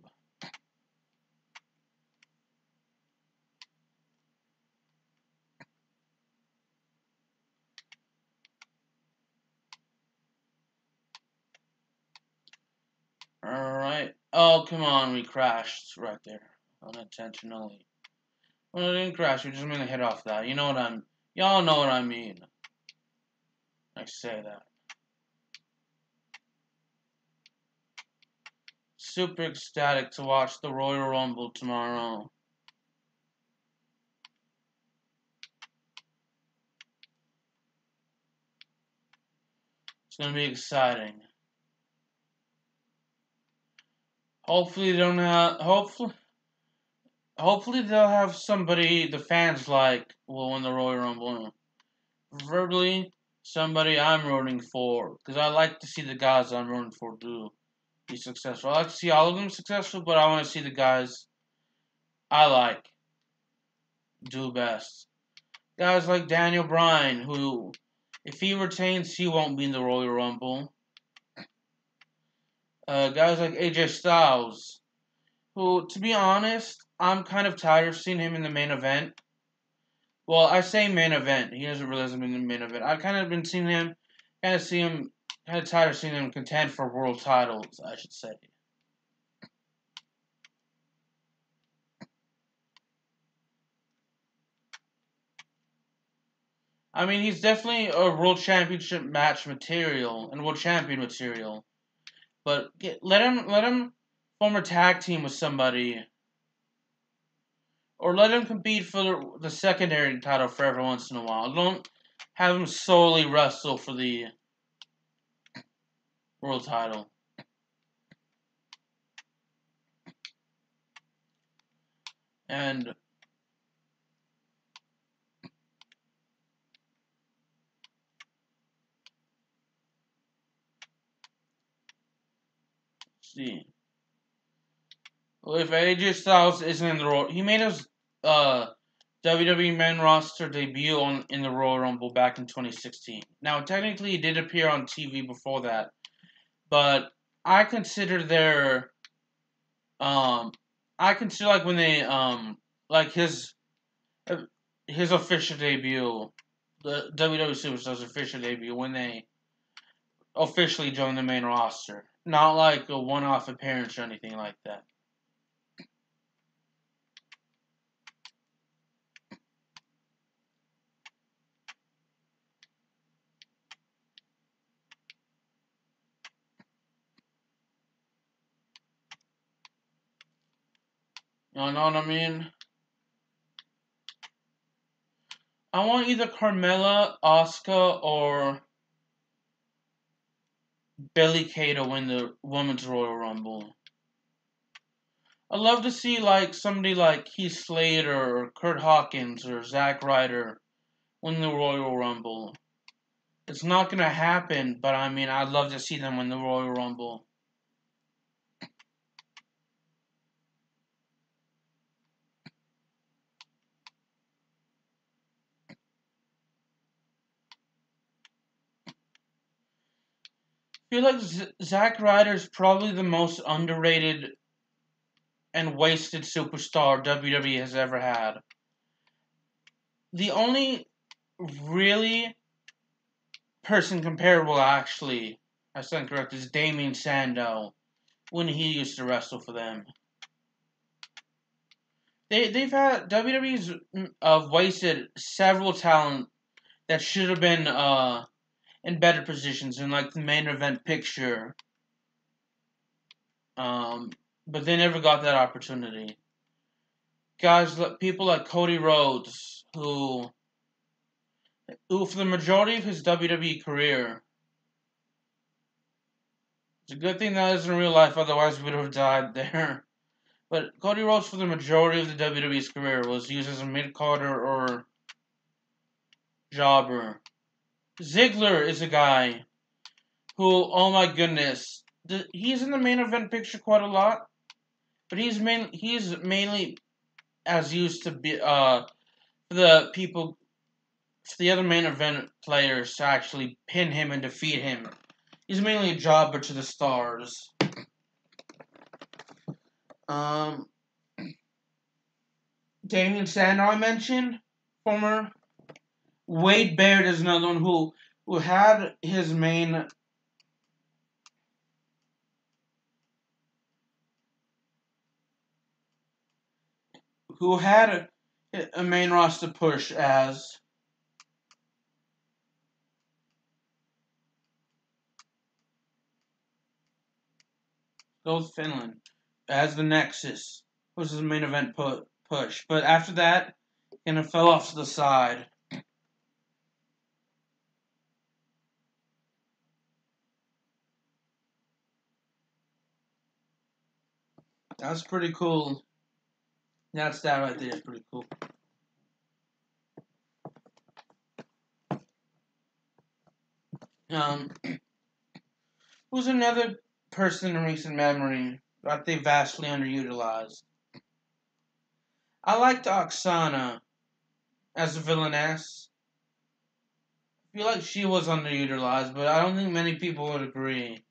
Alright. Oh, come on, we crashed right there. Unintentionally. Well, it didn't crash, we just made a hit off that. Y'all know what I mean. I say that. Super ecstatic to watch the Royal Rumble tomorrow. It's gonna be exciting. Hopefully they don't have hopefully they'll have somebody the fans like will win the Royal Rumble. Preferably somebody I'm rooting for, because I like to see the guys I'm rooting for be successful. I like to see all of them successful, but I want to see the guys I like do best. Guys like Daniel Bryan, who, if he retains, he won't be in the Royal Rumble. Guys like AJ Styles, who, to be honest, I'm kind of tired of seeing him in the main event. Well, I say main event. He doesn't really have been in the main event. I've kind of been seeing him, kind of tired of seeing him contend for world titles, I should say. I mean, he's definitely a world championship match material and world champion material. But let him form a tag team with somebody, or let him compete for the secondary title for every once in a while. Don't have him solely wrestle for the world title. And see. Well, if AJ Styles isn't in the Royal, he made his WWE main roster debut in the Royal Rumble back in 2016. Now, technically, he did appear on TV before that, but I consider like when they like his official debut, the WWE Superstars official debut when they officially joined the main roster, not like a one-off appearance or anything like that. You know what I mean? I want either Carmella, Asuka, or Billie Kay to win the Women's Royal Rumble. I'd love to see like somebody like Heath Slater or Kurt Hawkins or Zack Ryder win the Royal Rumble. It's not gonna happen, but I mean I'd love to see them win the Royal Rumble. I feel like Zack Ryder is probably the most underrated and wasted superstar WWE has ever had. The only really person comparable, actually, I stand correct, is Damien Sandow when he used to wrestle for them. They've had WWE's wasted several talent that should have been in better positions in like the main event picture. But they never got that opportunity. Guys, people like Cody Rhodes, who for the majority of his WWE career, it's a good thing that is in real life, otherwise we would have died there. But Cody Rhodes, for the majority of the WWE's career, was used as a mid-carder or jobber. Ziggler is a guy who, oh my goodness, he's in the main event picture quite a lot, but he's mainly as used to be for the people, for the other main event players to actually pin him and defeat him. He's mainly a jobber to the stars. Damien Sandow I mentioned, former. Wade Barrett is another one who had his main a main roster push as goes Finland as the Nexus was his main event push, but after that, kind of fell off to the side. That's pretty cool. That right there is pretty cool. Who's another person in recent memory that they vastly underutilized? I liked Oksana as a villainess. I feel like she was underutilized, but I don't think many people would agree.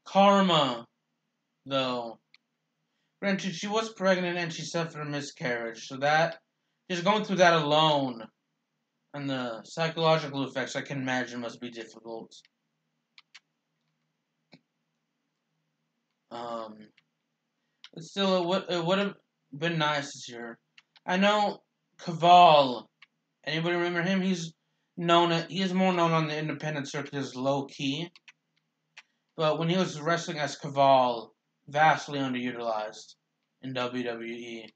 Karma, though. Granted, she was pregnant and she suffered a miscarriage, so that, just going through that alone, and the psychological effects I can imagine must be difficult. But still, it would have been nice this year. I know Caval. Anybody remember him? He is more known on the independent circuit as Low Key. But when he was wrestling as Caval, vastly underutilized in WWE.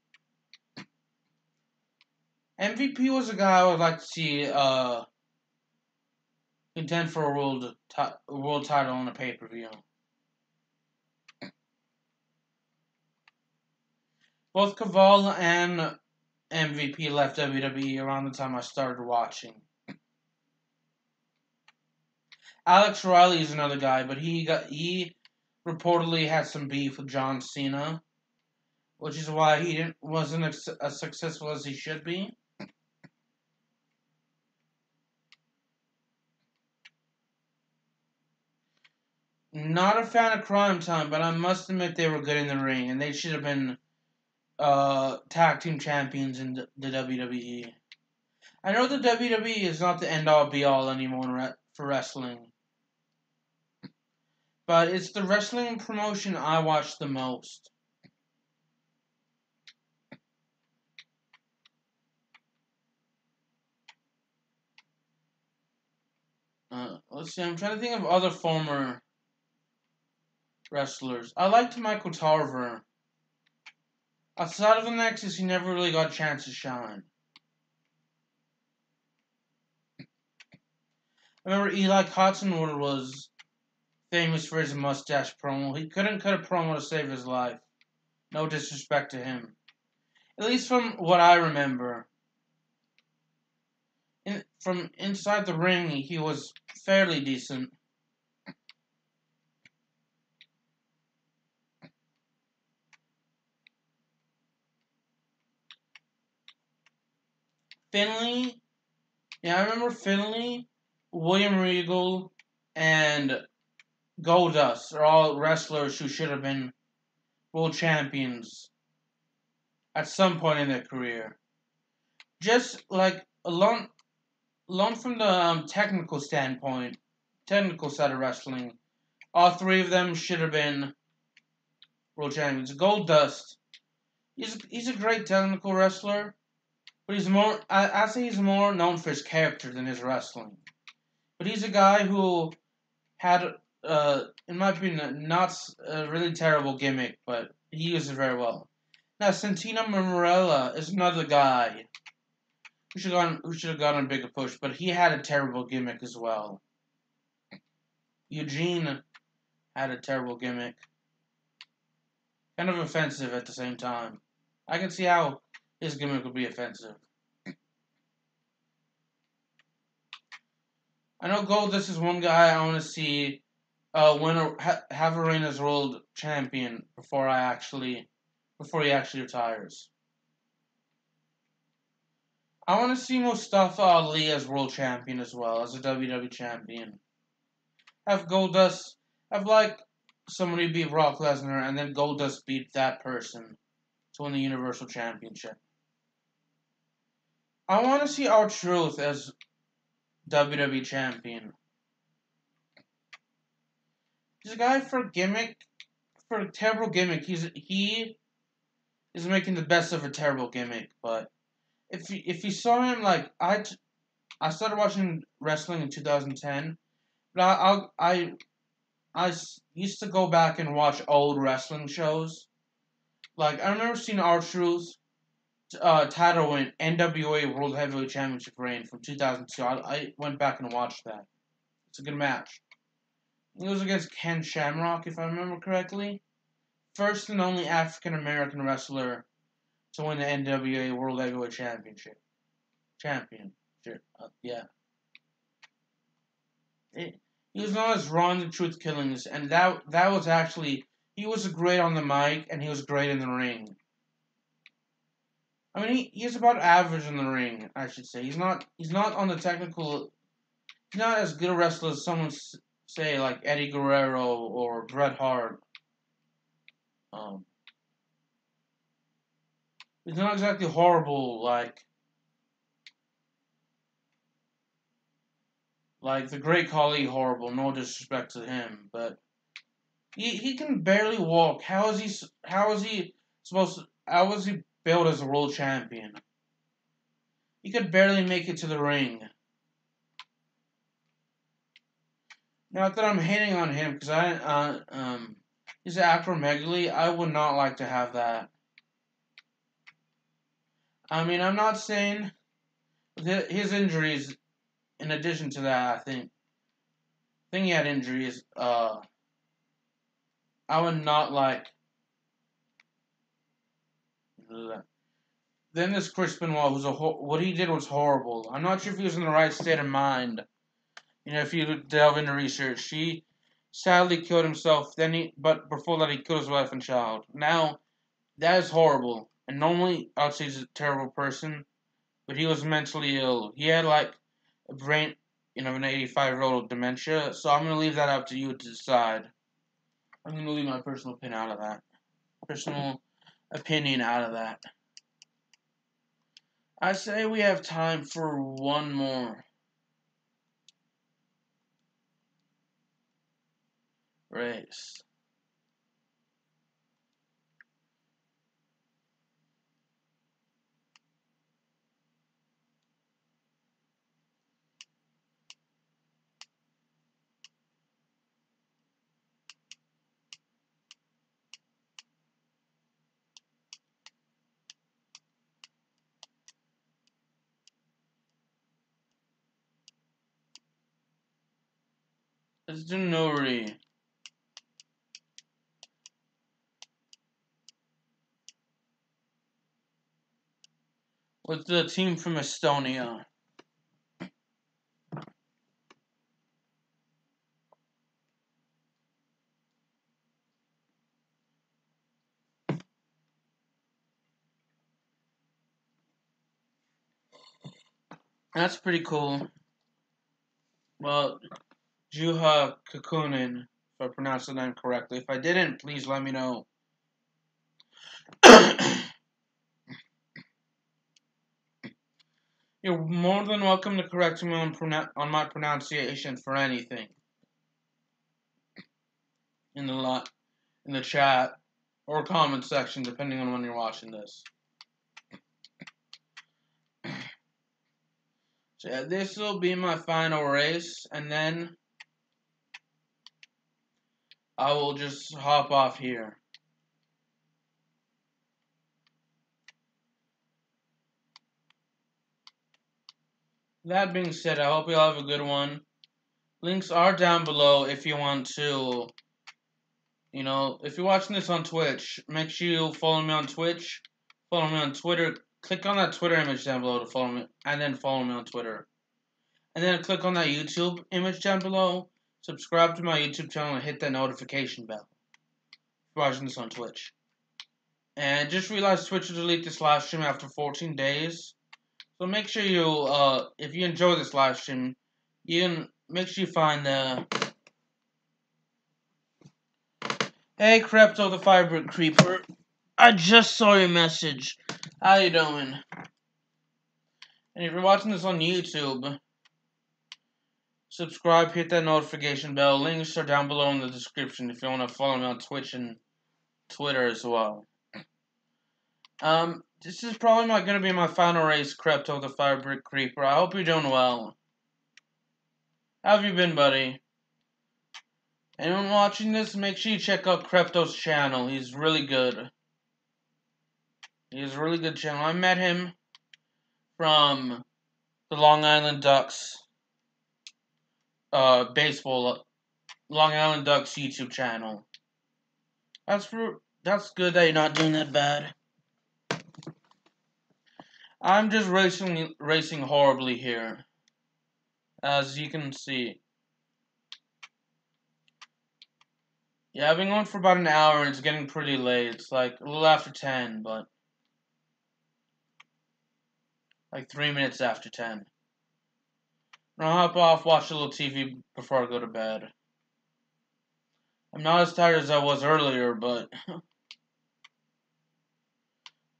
MVP was a guy I would like to see contend for a world title on a pay-per-view. Both Caval and MVP left WWE around the time I started watching. Alex Riley is another guy, but he reportedly had some beef with John Cena, which is why he wasn't as successful as he should be. Not a fan of Crime Time, but I must admit they were good in the ring, and they should have been tag team champions in the WWE. I know the WWE is not the end-all be-all anymore for wrestling, but it's the wrestling promotion I watch the most. Let's see, I'm trying to think of other former wrestlers. I liked Michael Tarver. Outside of the Nexus, he never really got a chance to shine. I remember Eli Cottonwood was famous for his mustache promo. He couldn't cut a promo to save his life. No disrespect to him. At least from what I remember. From inside the ring, he was fairly decent. Finley, yeah, I remember Finley, William Regal, and Goldust are all wrestlers who should have been world champions at some point in their career. Just like alone from the technical standpoint, technical side of wrestling, all three of them should have been world champions. Goldust, he's a great technical wrestler, but he's more, I'd say he's more known for his character than his wrestling. But he's a guy who had, in my opinion, not a really terrible gimmick, but he used it very well. Now, Santino Marella is another guy who should have gotten a bigger push, but he had a terrible gimmick as well. Eugene had a terrible gimmick. Kind of offensive at the same time. I can see how his gimmick would be offensive. I know Goldust is one guy I want to see have a reign as world champion before he actually retires. I want to see Mustafa Ali as world champion as well, as a WWE champion. Have Goldust, have like somebody beat Brock Lesnar and then Goldust beat that person to win the Universal Championship. I want to see R-Truth as WWE champion. He's a guy for a terrible gimmick. He is making the best of a terrible gimmick, but if you saw him, like, I started watching wrestling in 2010, but I used to go back and watch old wrestling shows. Like, I remember seeing R-Truth title win NWA World Heavyweight Championship reign from 2002. I went back and watched that. It's a good match. It was against Ken Shamrock, if I remember correctly. First and only African American wrestler to win the NWA World Heavyweight Championship. Yeah. He was known as Ron the Truth Killings, and that was actually, he was great on the mic and he was great in the ring. I mean, he's about average in the ring, I should say. He's not on the technical. He's not as good a wrestler as someone say like Eddie Guerrero or Bret Hart. He's not exactly horrible like the Great Khali horrible. No disrespect to him, but he can barely walk. How is he built as a world champion? He could barely make it to the ring. Not that I'm hating on him, because his acromegaly, I would not like to have that. I mean, I'm not saying his injuries, in addition to that, I think he had injuries, I would not like. Then this Chris Benoit, what he did was horrible. I'm not sure if he was in the right state of mind. You know, if you delve into research, he sadly killed himself. But before that, he killed his wife and child. Now, that is horrible. And normally, I'd say he's a terrible person, but he was mentally ill. He had like a brain, an 85-year-old dementia. So I'm gonna leave that up to you to decide. I'm gonna leave my personal opinion out of that. I say we have time for one more race. Let's do Nori. With the team from Estonia. That's pretty cool. Well, Juha Kakunin, if I pronounced the name correctly. If I didn't, please let me know. You're more than welcome to correct me on my pronunciation for anything. In the chat or comment section, depending on when you're watching this. So yeah, this will be my final race, and then I will just hop off here. That being said, I hope you all have a good one. Links are down below if you want to, if you're watching this on Twitch, make sure you follow me on Twitch, follow me on Twitter. Click on that Twitter image down below to follow me, and then follow me on Twitter. And then click on that YouTube image down below, subscribe to my YouTube channel, and hit that notification bell if you're watching this on Twitch. And just realized Twitch will delete this live stream after 14 days. So make sure you, if you enjoy this live stream, you can make sure you find the... Hey, Crypto the Firebrick Creeper. I just saw your message. How you doing? And if you're watching this on YouTube, subscribe, hit that notification bell. Links are down below in the description if you want to follow me on Twitch and Twitter as well. This is probably going to be my final race, Crypto the Firebrick Creeper. I hope you're doing well. How have you been, buddy? Anyone watching this, make sure you check out Crypto's channel. He's really good. He has a really good channel. I met him from the Long Island Ducks baseball Long Island Ducks YouTube channel. That's good that you're not doing that bad. I'm just racing horribly here, as you can see. Yeah, I've been going for about an hour and it's getting pretty late. It's like a little after 10, but like 3 minutes after 10. And I'll hop off, watch a little TV before I go to bed. I'm not as tired as I was earlier, but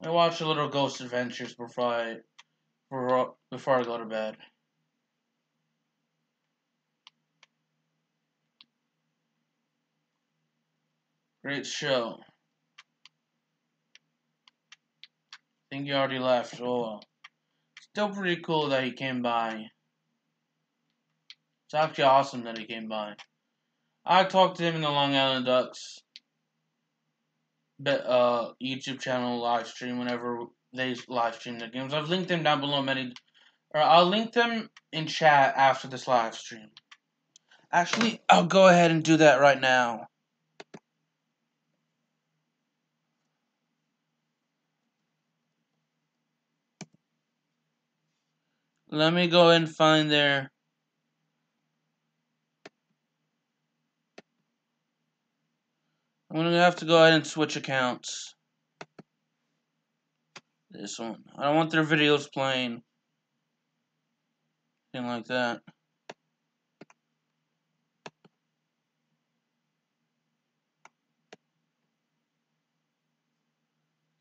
I watch a little Ghost Adventures before I go to bed. Great show. I think he already left. Oh well. Still pretty cool that he came by. It's actually awesome that he came by. I talked to him in the Long Island Ducks YouTube channel live stream whenever they live stream their games. I've linked them down below I'll link them in chat after this live stream. Actually, I'll go ahead and do that right now. Let me go ahead and find their... I'm going to have to go ahead and switch accounts. This one. I don't want their videos playing. Anything like that.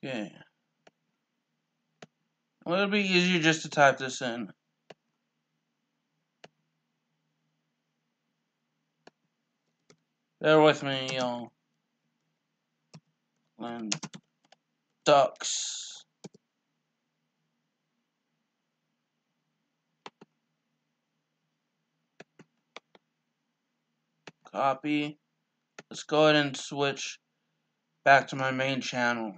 Okay. Well, it'll be easier just to type this in. Bear with me, y'all. And Ducks. Copy. Let's go ahead and switch back to my main channel.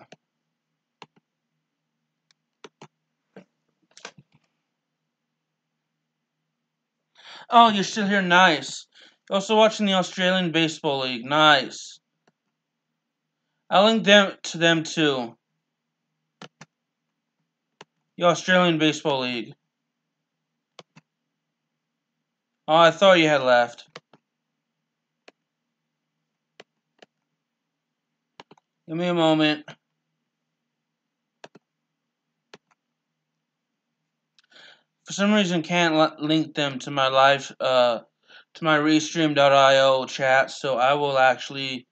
Oh, you're still here? Nice. You're also watching the Australian Baseball League. Nice. I'll link to them too. The Australian Baseball League. Oh, I thought you had left. Give me a moment. For some reason, can't link them to my to my restream.io chat, so I will actually...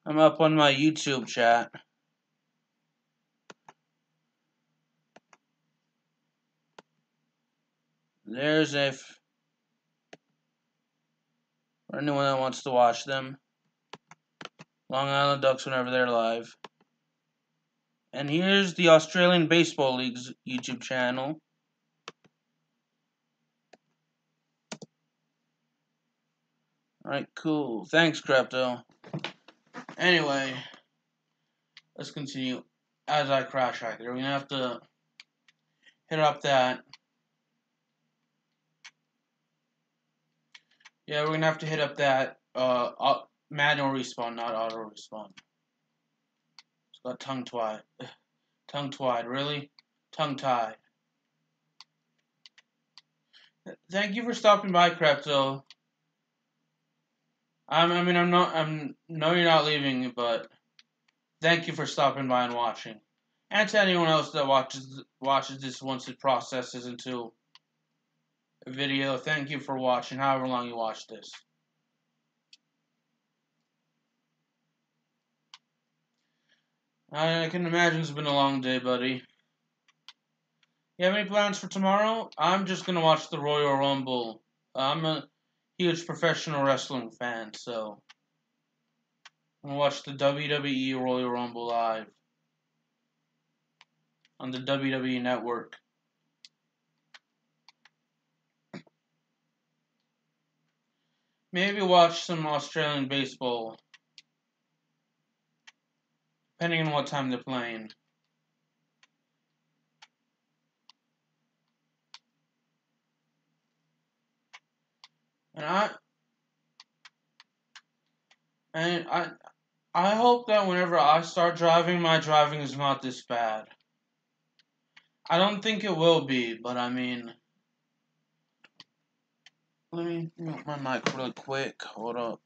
I'm up on my YouTube chat. There's for anyone that wants to watch them. Long Island Ducks whenever they're live. And here's the Australian Baseball League's YouTube channel. Alright, cool. Thanks, Crypto. Anyway, let's continue. As I crash right there, we're gonna have to hit up that. Yeah, we're gonna have to hit up that manual respawn, not auto respawn. It's got tongue-tied. Tongue-tied, really? Tongue-tied. Thank you for stopping by, Crypto. I know you're not leaving, but thank you for stopping by and watching. And to anyone else that watches this once it processes into a video, thank you for watching, however long you watch this. I can imagine it's been a long day, buddy. You have any plans for tomorrow? I'm just gonna watch the Royal Rumble. I'm a huge professional wrestling fan, so I'm gonna watch the WWE Royal Rumble live on the WWE Network. Maybe watch some Australian baseball, depending on what time they're playing. And I hope that whenever I start driving, my driving is not this bad. I don't think it will be, but I mean, let me mute my mic really quick. Hold up.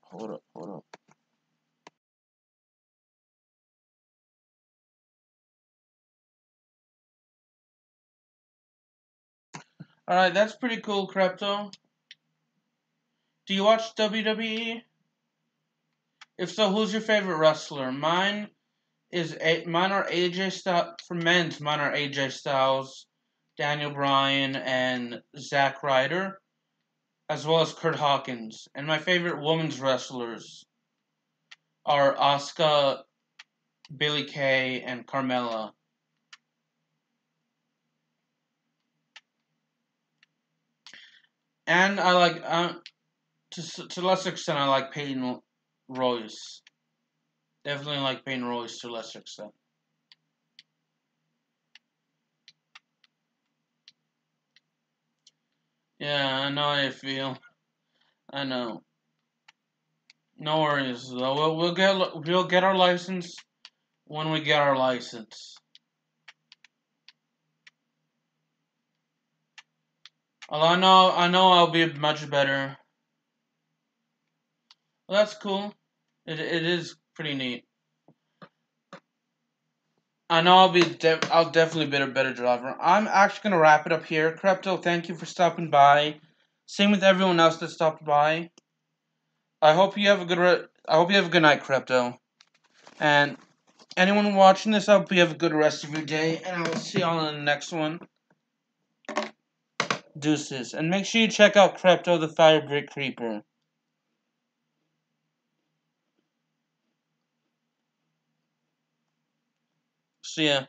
Alright, that's pretty cool, Crypto. Do you watch WWE? If so, who's your favorite wrestler? Mine are AJ Styles. For men's, mine are AJ Styles, Daniel Bryan, and Zack Ryder, as well as Kurt Hawkins. And my favorite women's wrestlers are Asuka, Billie Kay, and Carmella. And I like, to a lesser extent, I like Peyton Royce. Definitely like Peyton Royce to a lesser extent. Yeah, I know how you feel. I know. No worries, though. We'll get our license when we get our license. Although I know I'll be much better. Well, that's cool. It is pretty neat. I know I'll definitely be a better driver. I'm actually gonna wrap it up here. Crypto, thank you for stopping by. Same with everyone else that stopped by. I hope you have a good night, Crypto. And anyone watching this, I hope you have a good rest of your day. And I will see y'all in the next one. Deuces. And make sure you check out Crypto the Fire Brick Creeper. See ya.